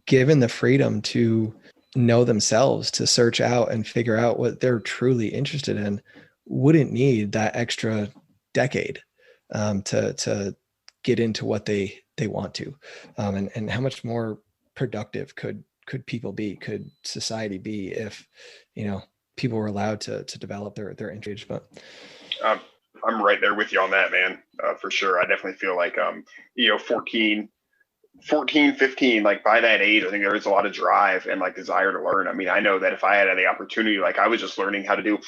given the freedom to know themselves, to search out and figure out what they're truly interested in, wouldn't need that extra decade to get into what they want to. And how much more productive could people be, could society be if, people were allowed to develop their interest. But I'm right there with you on that, man. For sure. I definitely feel like, 14, 15, like by that age, I think there is a lot of drive and like desire to learn. I mean, I know that if I had the opportunity, like I was just learning how to do,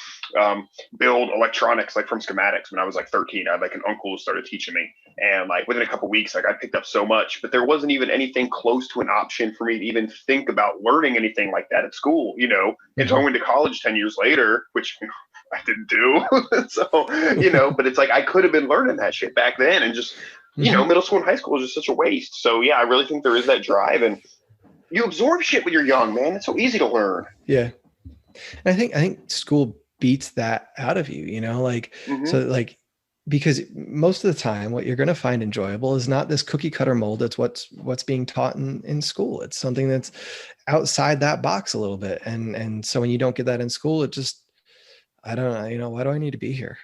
build electronics, like from schematics when I was like 13. I had like an uncle who started teaching me, and like within a couple of weeks, like I picked up so much, but there wasn't even anything close to an option for me to even think about learning anything like that at school, and so I went to college 10 years later, which I didn't do. So, but it's like, I could have been learning that shit back then, and just, middle school and high school is just such a waste. So yeah, I really think there is that drive, and you absorb shit when you're young, man. It's so easy to learn. Yeah. And I think school beats that out of you, like, so like, because most of the time what you're going to find enjoyable is not this cookie cutter mold. It's what's being taught in school. It's something that's outside that box a little bit. And so when you don't get that in school, it just, I don't know, why do I need to be here?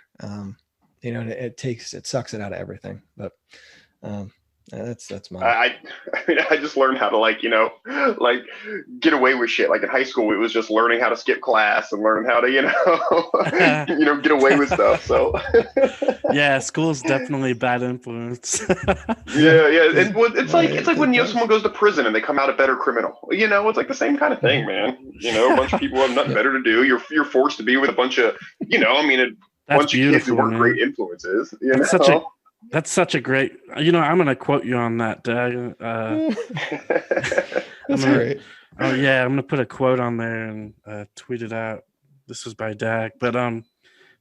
It sucks it out of everything, but, that's mine. I just learned how to like get away with shit. Like in high school, it was just learning how to skip class and learning how to, get away with stuff. So yeah, school's definitely a bad influence. yeah. It's like when someone goes to prison and they come out a better criminal. It's like the same kind of thing, man. A bunch of people have nothing better to do. You're forced to be with a bunch of, a bunch of kids who weren't great influences. That's such a great, I'm going to quote you on that, Dag. That's great. Oh yeah. I'm going to put a quote on there and tweet it out. This was by Dag, but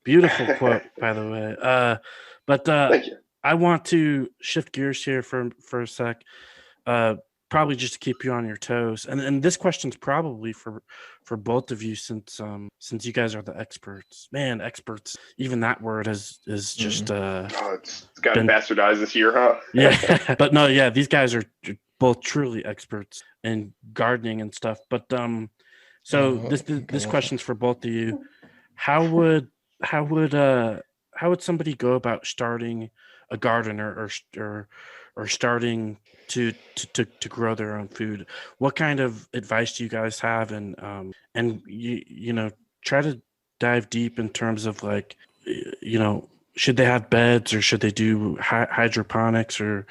beautiful quote, by the way. But Thank you. I want to shift gears here for a sec. Probably just to keep you on your toes. And this question's probably for both of you, since you guys are the experts. Man, experts, even that word is just it's gotten bastardized this year, huh? Yeah. But no, yeah, these guys are both truly experts in gardening and stuff. But so this question's for both of you. How would somebody go about starting a garden or starting to grow their own food? What kind of advice do you guys have? And try to dive deep in terms of like, should they have beds or should they do hydroponics or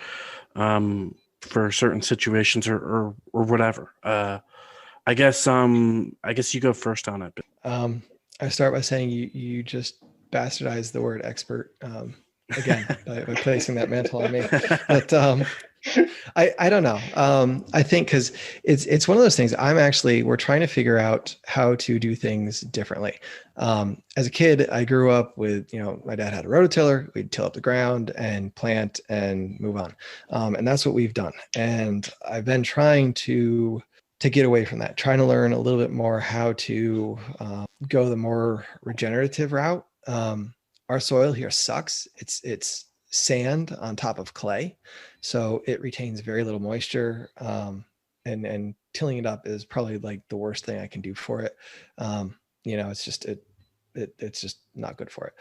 for certain situations or whatever? I guess you go first on it. I start by saying you just bastardized the word expert again by placing that mantle on me. But I don't know. I think because it's one of those things. We're trying to figure out how to do things differently. As a kid, I grew up with, my dad had a rototiller. We'd till up the ground and plant and move on. And that's what we've done. And I've been trying to get away from that, trying to learn a little bit more how to go the more regenerative route. Our soil here sucks. It's sand on top of clay, so it retains very little moisture. And tilling it up is probably like the worst thing I can do for it. It's just it's just not good for it.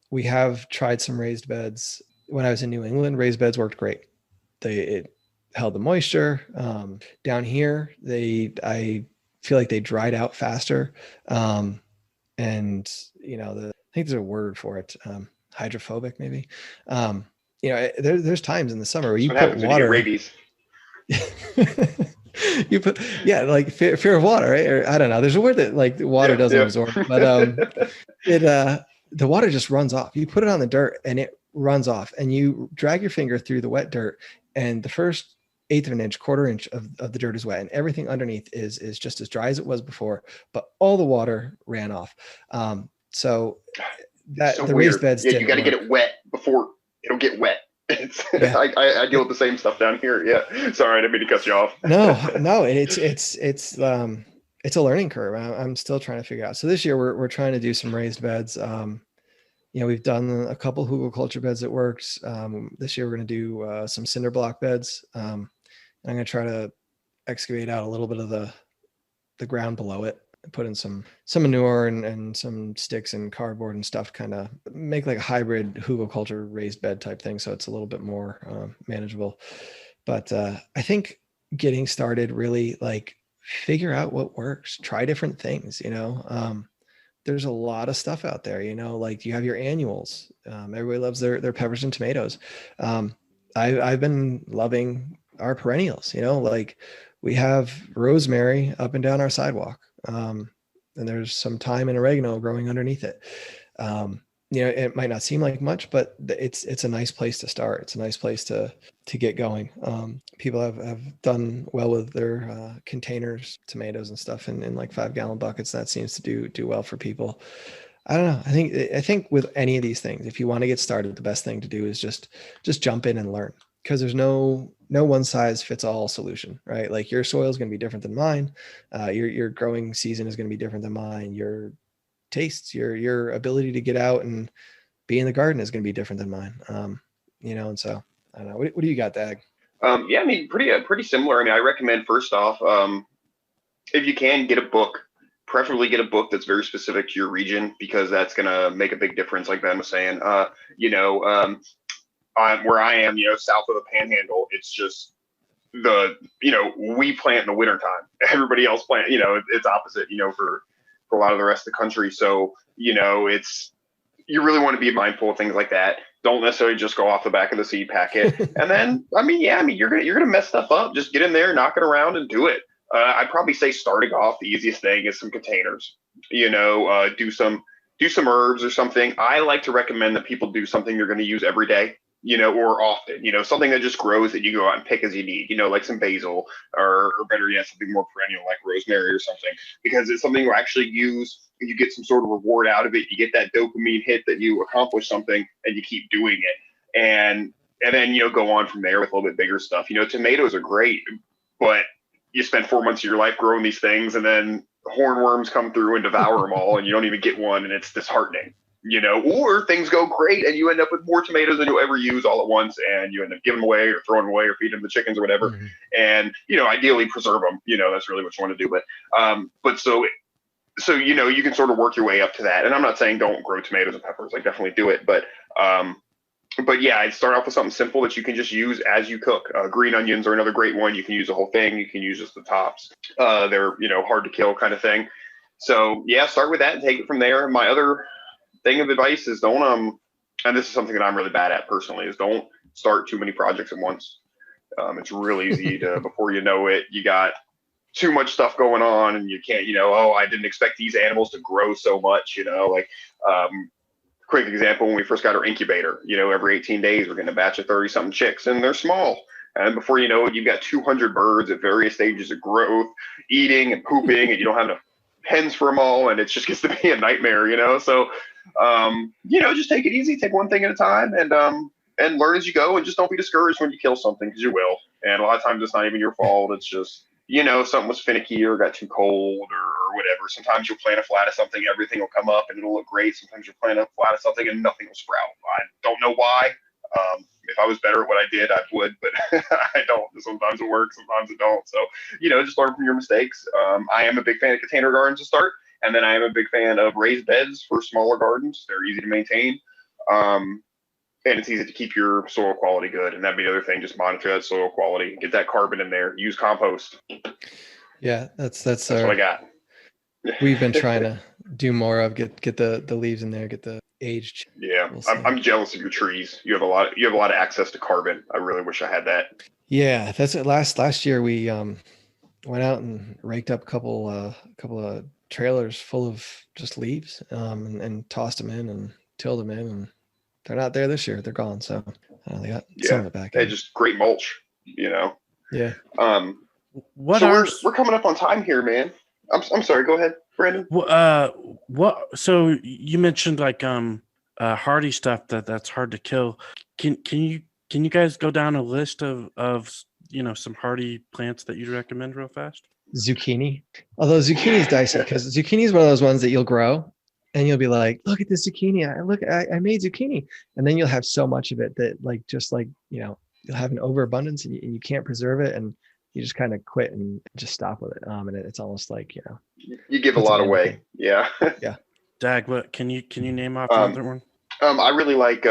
We have tried some raised beds. When I was in New England, raised beds worked great. It held the moisture. Down here, I feel like they dried out faster. And think there's a word for it, hydrophobic maybe. You know, there's times in the summer where you put water. Rabies. You put, yeah, like fear of water, right? Or I don't know. There's a word that like water doesn't absorb, but the water just runs off. You put it on the dirt and it runs off, and you drag your finger through the wet dirt, and the first 1/8 of an inch, 1/4 inch of the dirt is wet, and everything underneath is just as dry as it was before, but all the water ran off. So that so the weird. raised beds, yeah, you got to get it wet before it'll get wet. Yeah. I deal with the same stuff down here. Yeah, sorry, I didn't mean to cut you off. No, it's a learning curve. I'm still trying to figure out. So this year we're trying to do some raised beds. You know, we've done a couple hugelkultur beds that works. This year we're going to do some cinder block beds. And I'm going to try to excavate out a little bit of the ground below it, put in some manure and some sticks and cardboard and stuff, kind of make like a hybrid hugelkultur raised bed type thing. So it's a little bit more manageable. But I think getting started, really like figure out what works, try different things, you know. There's a lot of stuff out there, you know, like you have your annuals. Everybody loves their peppers and tomatoes. I've been loving our perennials, you know, like we have rosemary up and down our sidewalk. And there's some thyme and oregano growing underneath it. You know, it might not seem like much, but it's a nice place to start. It's a nice place to get going. People have done well with their containers, tomatoes and stuff in like 5-gallon buckets. That seems to do well for people. I don't know. I think with any of these things, if you want to get started, the best thing to do is just jump in and learn, because there's no one size fits all solution, right? Like your soil is going to be different than mine. Your growing season is going to be different than mine. Your tastes, your ability to get out and be in the garden is going to be different than mine. You know, and so I don't know. What do you got, Dag? Yeah, I mean, pretty similar. I mean, I recommend first off, if you can, get a book. Preferably get a book that's very specific to your region, because that's going to make a big difference. Like Ben was saying, you know, where I am, you know, south of the Panhandle, it's just you know, we plant in the wintertime. Everybody else plant, you know, it's opposite, you know, for a lot of the rest of the country. So, you know, you really want to be mindful of things like that. Don't necessarily just go off the back of the seed packet. And then, I mean, you're gonna mess stuff up. Just get in there, knock it around, and do it. I'd probably say starting off, the easiest thing is some containers. You know, do some herbs or something. I like to recommend that people do something you're going to use every day, you know, or often, you know, something that just grows that you go out and pick as you need, you know, like some basil or better yet, something more perennial like rosemary or something, because it's something you actually use. You get some sort of reward out of it. You get that dopamine hit that you accomplish something and you keep doing it. And then, you know, go on from there with a little bit bigger stuff. You know, tomatoes are great, but you spend 4 months of your life growing these things, and then hornworms come through and devour them all, and you don't even get one, and it's disheartening, you know. Or things go great and you end up with more tomatoes than you'll ever use all at once, and you end up giving them away or throwing them away or feeding them to the chickens or whatever. Mm-hmm. And, you know, ideally preserve them, you know, that's really what you want to do. But so, you know, you can sort of work your way up to that. And I'm not saying don't grow tomatoes and peppers, like definitely do it. But yeah, I'd start off with something simple that you can just use as you cook. Green onions are another great one. You can use the whole thing. You can use just the tops. They're, you know, hard to kill kind of thing. So yeah, start with that and take it from there. My other thing of advice is don't, and this is something that I'm really bad at personally, is don't start too many projects at once. It's really easy to, before you know it, you got too much stuff going on and you can't, you know, oh, I didn't expect these animals to grow so much, you know, like, quick example, when we first got our incubator, you know, every 18 days, we're getting a batch of 30-something chicks, and they're small. And before you know it, you've got 200 birds at various stages of growth, eating and pooping, and you don't have enough hens for them all, and it just gets to be a nightmare, you know? So, you know, just take it easy, take one thing at a time, and learn as you go, and just don't be discouraged when you kill something, because you will. And a lot of times it's not even your fault. It's just, you know, something was finicky or got too cold or whatever. Sometimes you'll plant a flat of something, everything will come up and it'll look great. Sometimes you'll plant a flat of something and nothing will sprout. I don't know why. If I was better at what I did, I would, but I don't. Sometimes it works, sometimes it don't. So, you know, just learn from your mistakes. I am a big fan of container gardens to start, and then I am a big fan of raised beds for smaller gardens. They're easy to maintain. And it's easy to keep your soil quality good. And that'd be the other thing, just monitor that soil quality, get that carbon in there, use compost. Yeah, that's what I got. we've been trying to do more of, get the leaves in there, get the aged. Yeah, We'll see. I'm jealous of your trees. You have a lot of access to carbon. I really wish I had that. Yeah, that's it. Last year we went out and raked up a couple of trailers full of just leaves, and tossed them in and tilled them in, and they're not there this year. They're gone. So they got some of it back. They just great mulch, you know. Yeah. We're coming up on time here, man. I'm sorry. Go ahead, Brandon. What? So you mentioned like hardy stuff that's hard to kill. Can you guys go down a list of some hardy plants that you'd recommend real fast? Zucchini. Although zucchini is dicey because zucchini is one of those ones that you'll grow and you'll be like, look at this zucchini. I made zucchini. And then you'll have so much of it that you'll have an overabundance and you can't preserve it. And you just kind of quit and just stop with it. And it's almost like, you give a lot away. Yeah. Yeah. Dag, what can you name off another one? I really like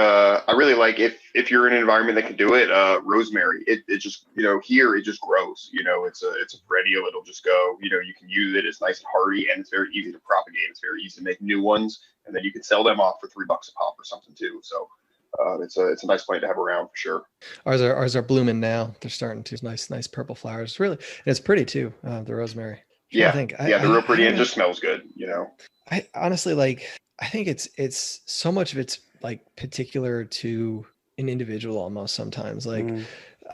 if you're in an environment that can do it, rosemary. It just, here it just grows, it's a perennial. It'll just go, you can use it. It's nice and hardy and it's very easy to propagate. It's very easy to make new ones. And then you can sell them off for $3 a pop or something too. So it's a nice plant to have around for sure. Ours are blooming now. They're starting to nice purple flowers. It's pretty too. The rosemary. Yeah. They're real pretty and just smells good, I honestly I think it's so much of it's like particular to an individual almost sometimes. Like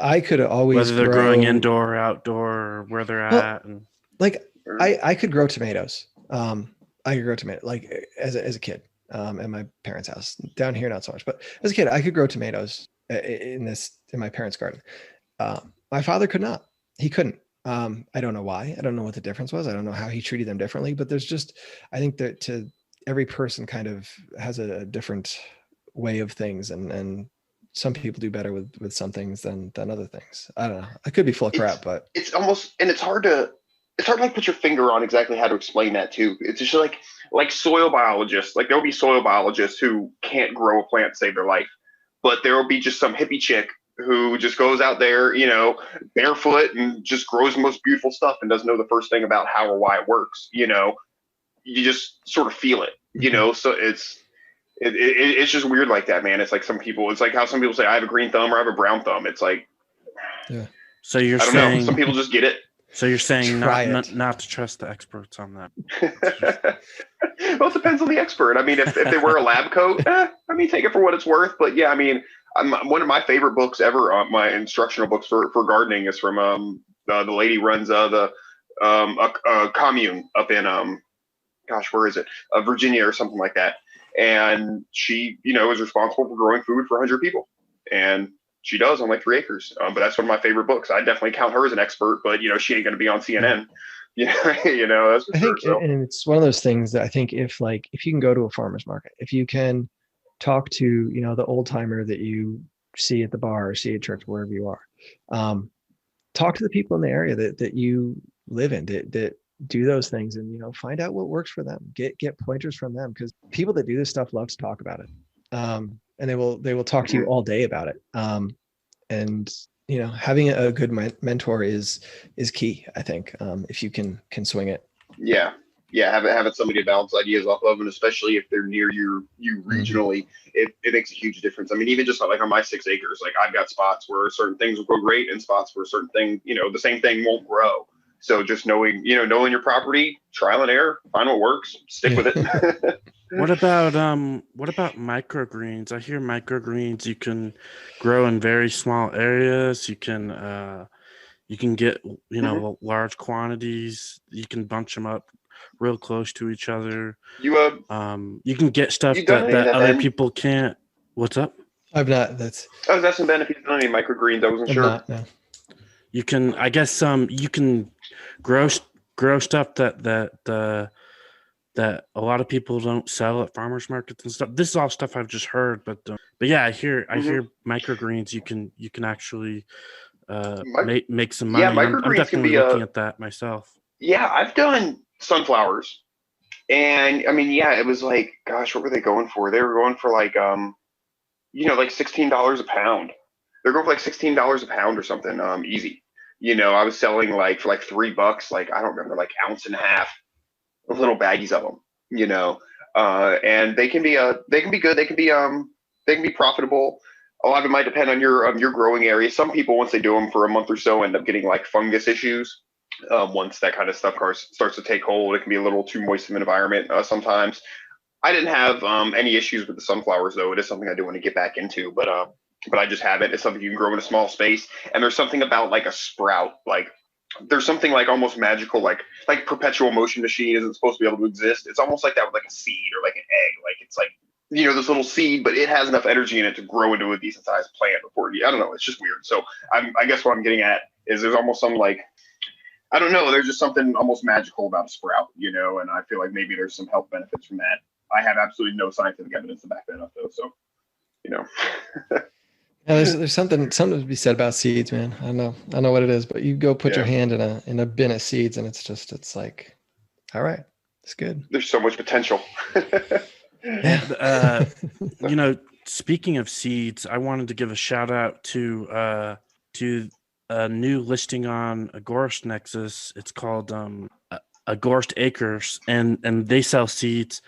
I could always whether they're growing indoor or outdoor or where they're at. And I could grow tomatoes. I could grow tomatoes like as a kid at my parents' house. Down here not so much, but as a kid I could grow tomatoes in my parents' garden. My father could not. He couldn't. I don't know why. I don't know what the difference was. I don't know how he treated them differently, but I think that every person kind of has a different way of things, and some people do better with some things than other things. I don't know. I could be full of crap, but it's almost, and it's hard to put your finger on exactly how to explain that too. It's just like soil biologists. Like there'll be soil biologists who can't grow a plant to save their life, but there will be just some hippie chick who just goes out there, barefoot and just grows the most beautiful stuff and doesn't know the first thing about how or why it works. You just sort of feel it, so it's just weird like that, man. It's like it's like how some people say I have a green thumb or I have a brown thumm. It's like, yeah. So you're saying, I don't know. Some people just get it. So you're saying not to trust the experts on that. Well, it depends on the expert. I mean, if they wear a lab coat, take it for what it's worth. But yeah, I mean, one of my favorite books ever, my instructional books for gardening, is from the lady runs a commune up in where is it? Virginia or something like that. And she, is responsible for growing food for 100 people, and she does on like 3 acres. But that's one of my favorite books. I definitely count her as an expert, but she ain't going to be on CNN. That's for I think, sure, and it's one of those things that I think if you can go to a farmer's market, if you can talk to, the old timer that you see at the bar or see at church, wherever you are, talk to the people in the area that you live in, that do those things, and, find out what works for them, get pointers from them. Because people that do this stuff love to talk about it. And they will talk to you all day about it. And having a good mentor is key, I think, if you can swing it. Yeah. Having somebody to bounce ideas off of, and especially if they're near you regionally, it makes a huge difference. I mean, even just like on my 6 acres, like I've got spots where certain things will grow great and spots where certain thing, the same thing won't grow. So just knowing your property, trial and error, find what works, stick with it. What about microgreens? I hear microgreens you can grow in very small areas. You can get large quantities. You can bunch them up real close to each other. You can get stuff that other people can't. What's up? I've not. I was asking Ben if he's done any microgreens. I wasn't sure. Not, no. You can, I guess, you can grow stuff that a lot of people don't sell at farmers markets and stuff. This is all stuff I've just heard, but yeah, I hear microgreens. You can actually make some money. Yeah, I'm definitely looking at that myself. Yeah, I've done sunflowers, and I mean, yeah, it was like, gosh, what were they going for? They were going for like like $16 a pound. They're going for like $16 a pound or something. Easy. I was selling for like $3, like I don't remember, like ounce and a half. little baggies of them, and they can be good. They can be profitable. A lot of it might depend on your growing area. Some people, once they do them for a month or so, end up getting like fungus issues. Once that kind of stuff starts to take hold, it can be a little too moist of an environment sometimes. I didn't have any issues with the sunflowers, though. It is something I do want to get back into, but I just haven't. It's something you can grow in a small space, and there's something about like a sprout, like there's something like almost magical, like perpetual motion machine isn't supposed to be able to exist. It's almost like that with like a seed or like an egg. Like it's like this little seed, but it has enough energy in it to grow into a decent sized plant before I don't know. It's just weird. So I guess what I'm getting at is there's almost some like I don't know. There's just something almost magical about a sprout, and I feel like maybe there's some health benefits from that. I have absolutely no scientific evidence to back that up, though. So, Yeah, there's something to be said about seeds, man. I don't know what it is, but you go put your hand in a bin of seeds, and it's like, all right, it's good. There's so much potential. Yeah. Speaking of seeds, I wanted to give a shout out to a new listing on Agorist Nexus. It's called Agorist Acres, and they sell seeds,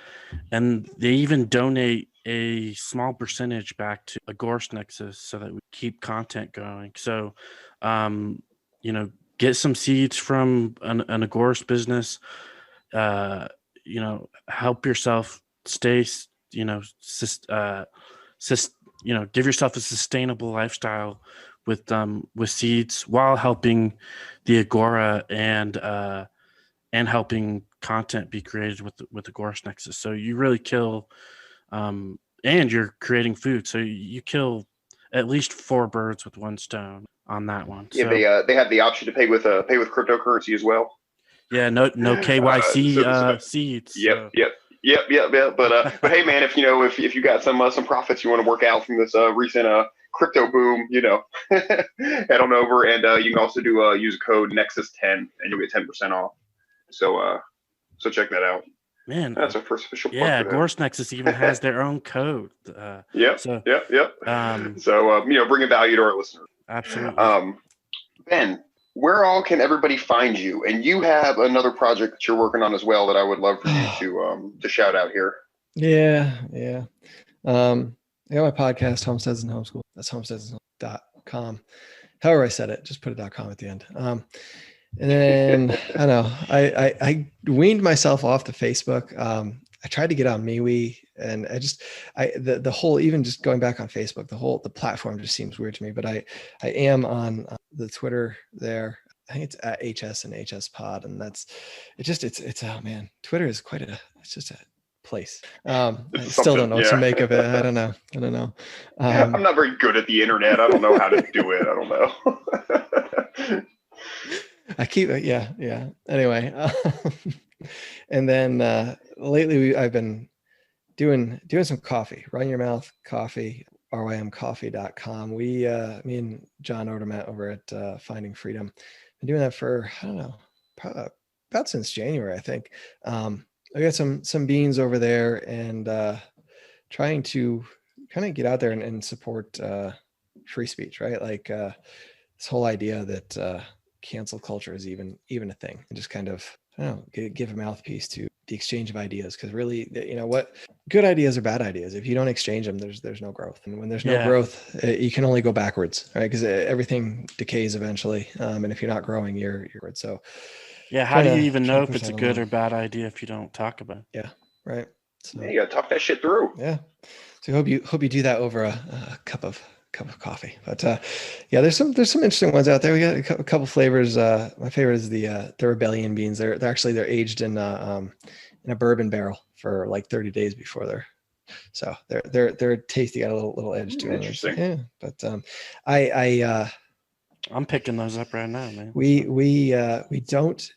and they even donate a small percentage back to Agorist Nexus so that we keep content going. So, get some seeds from an Agorist business. Help yourself stay. Give yourself a sustainable lifestyle with seeds while helping the Agora and helping content be created with the Agorist Nexus. So you really kill, and you're creating food. So you kill at least 4 birds with one stone on that one. Yeah, so, they have the option to pay with cryptocurrency as well. Yeah, no KYC seeds. Yep. But hey, man, if you got some profits you want to work out from this recent crypto boom, head on over, and you can also use code Nexus10 and you'll get 10% off. So check that out. Man, that's our first official plug. Yeah, Agorist Nexus even has their own code. Yep. So bringing value to our listeners. Absolutely. Ben, where all can everybody find you? And you have another project that you're working on as well that I would love for you to shout out here. Yeah. I got my podcast, Homesteads and Homeschools. That's homesteads.com. However I said it, just put a .com at the end. And then I don't know, I weaned myself off the Facebook. I tried to get on MeWe, and the whole, even just going back on Facebook, the platform just seems weird to me. But I am on the Twitter there. I think it's at HS and HS Pod, and it's oh man, Twitter is it's just a place. I still don't know what to make of it. I don't know. I'm not very good at the internet. I don't know how to do it. I don't know. I keep Anyway, and then lately I've been doing some coffee, Run Your Mouth Coffee, rymcoffee.com. Me and John Odermatt over at Finding Freedom, been doing that for, I don't know, probably about since January, I think. I got some beans over there, and trying to kind of get out there and support free speech, right? Like this whole idea that cancel culture is even a thing, and just kind of, I don't know, give a mouthpiece to the exchange of ideas. Because really, what good ideas are bad ideas. If you don't exchange them, there's no growth. And when there's no growth, you can only go backwards, right? Because everything decays eventually. And if you're not growing, you're so. Yeah. How do you even know if it's a good or bad idea if you don't talk about it? Yeah. Right. So you gotta talk that shit through. Yeah. So hope you do that over a cup of coffee. But there's some interesting ones out there. We got a couple flavors. My favorite is the Rebellion beans. They're aged in a bourbon barrel for like 30 days before they're tasty. Got a little edge to it. Interesting. Yeah, but I'm picking those up right now, man. We don't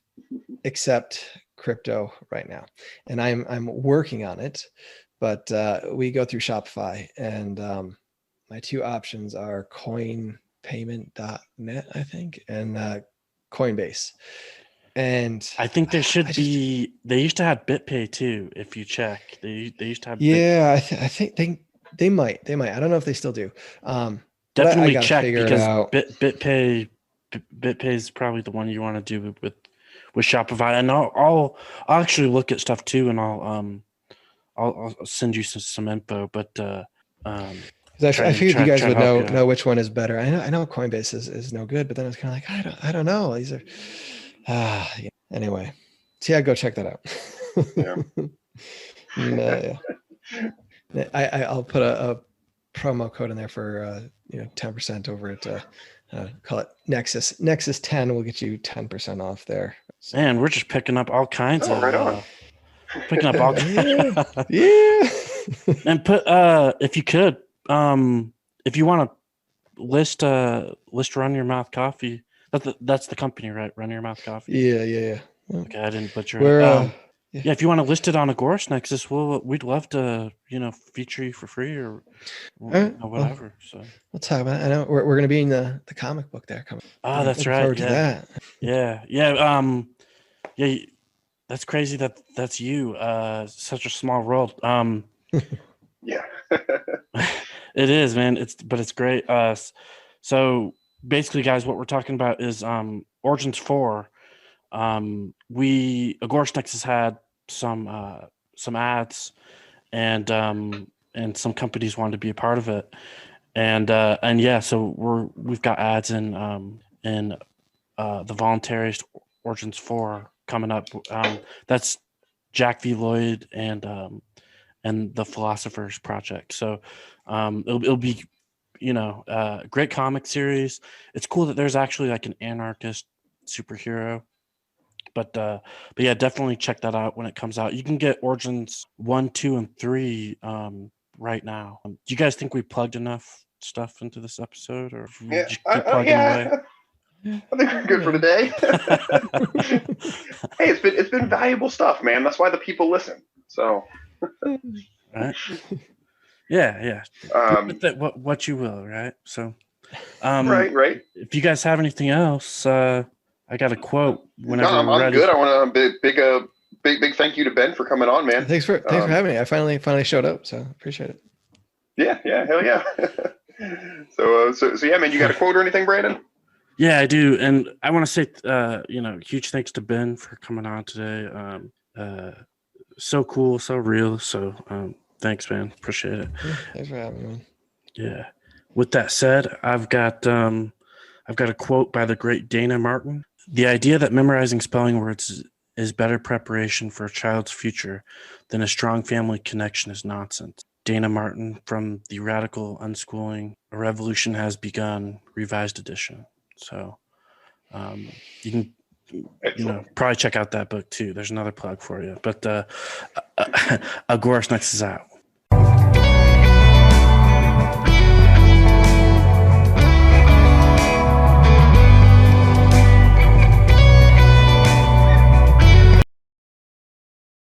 accept crypto right now, and I'm working on it, but we go through Shopify, and my 2 options are coinpayment.net, I think, and Coinbase. And I think there they used to have BitPay too. If you check, they used to have. Yeah, I think they might. I don't know if they still do. Definitely check, because BitPay is probably the one you want to do with Shopify, and I'll actually look at stuff too, and I'll send you some info. But I figured you guys would know which one is better. I know Coinbase is no good, but then it's kind of like I don't know. These are yeah. Anyway, so yeah, go check that out. Yeah. I'll put a promo code in there for 10% over at call it Nexus. Nexus 10 will get you 10% off there. So. Man, we're just picking up all kinds of right on. picking up all yeah. And put if you could, if you want to list Run Your Mouth Coffee. That's the company, right? Run Your Mouth Coffee. Yeah. Okay, I didn't butcher it. Yeah, if you want to list it on Agorist Nexus, we'd love to, feature you for free or whatever. So we'll talk about it. I know we're going to be in the comic book there coming. Oh, that's right. Forward to that. Yeah. Yeah. That's crazy. That's you. Such a small world. Yeah. It is, man. It's great. So basically, guys, what we're talking about is Origins 4. Agorist Nexus had some ads, and some companies wanted to be a part of it, and yeah, so we've got ads in the voluntarist Origins 4 coming up. That's Jack V. Lloyd and the Philosophers Project. So it'll be great comic series. It's cool that there's actually like an anarchist superhero. But yeah, definitely check that out when it comes out. You can get Origins 1, 2, and 3 right now. Do you guys think we plugged enough stuff into this episode, or yeah, keep plugging away? I think we're good for today. Hey, it's been valuable stuff, man. That's why the people listen. So, right? Yeah. With that, what you will, right? So, right. If you guys have anything else, I got a quote. Whenever I'm ready. good. I want to big thank you to Ben for coming on, man. Thanks for having me. I finally showed up, so appreciate it. Yeah, hell yeah. So yeah, man. You got a quote or anything, Brandon? Yeah, I do, and I want to say, huge thanks to Ben for coming on today. So cool, so real. So thanks, man. Appreciate it. Yeah, thanks for having me, man. Yeah. With that said, I've got a quote by the great Dana Martin. The idea that memorizing spelling words is better preparation for a child's future than a strong family connection is nonsense. Dana Martin from The Radical Unschooling, A Revolution Has Begun, Revised Edition. So you can probably check out that book too. There's another plug for you. But Agorist Nexus is out.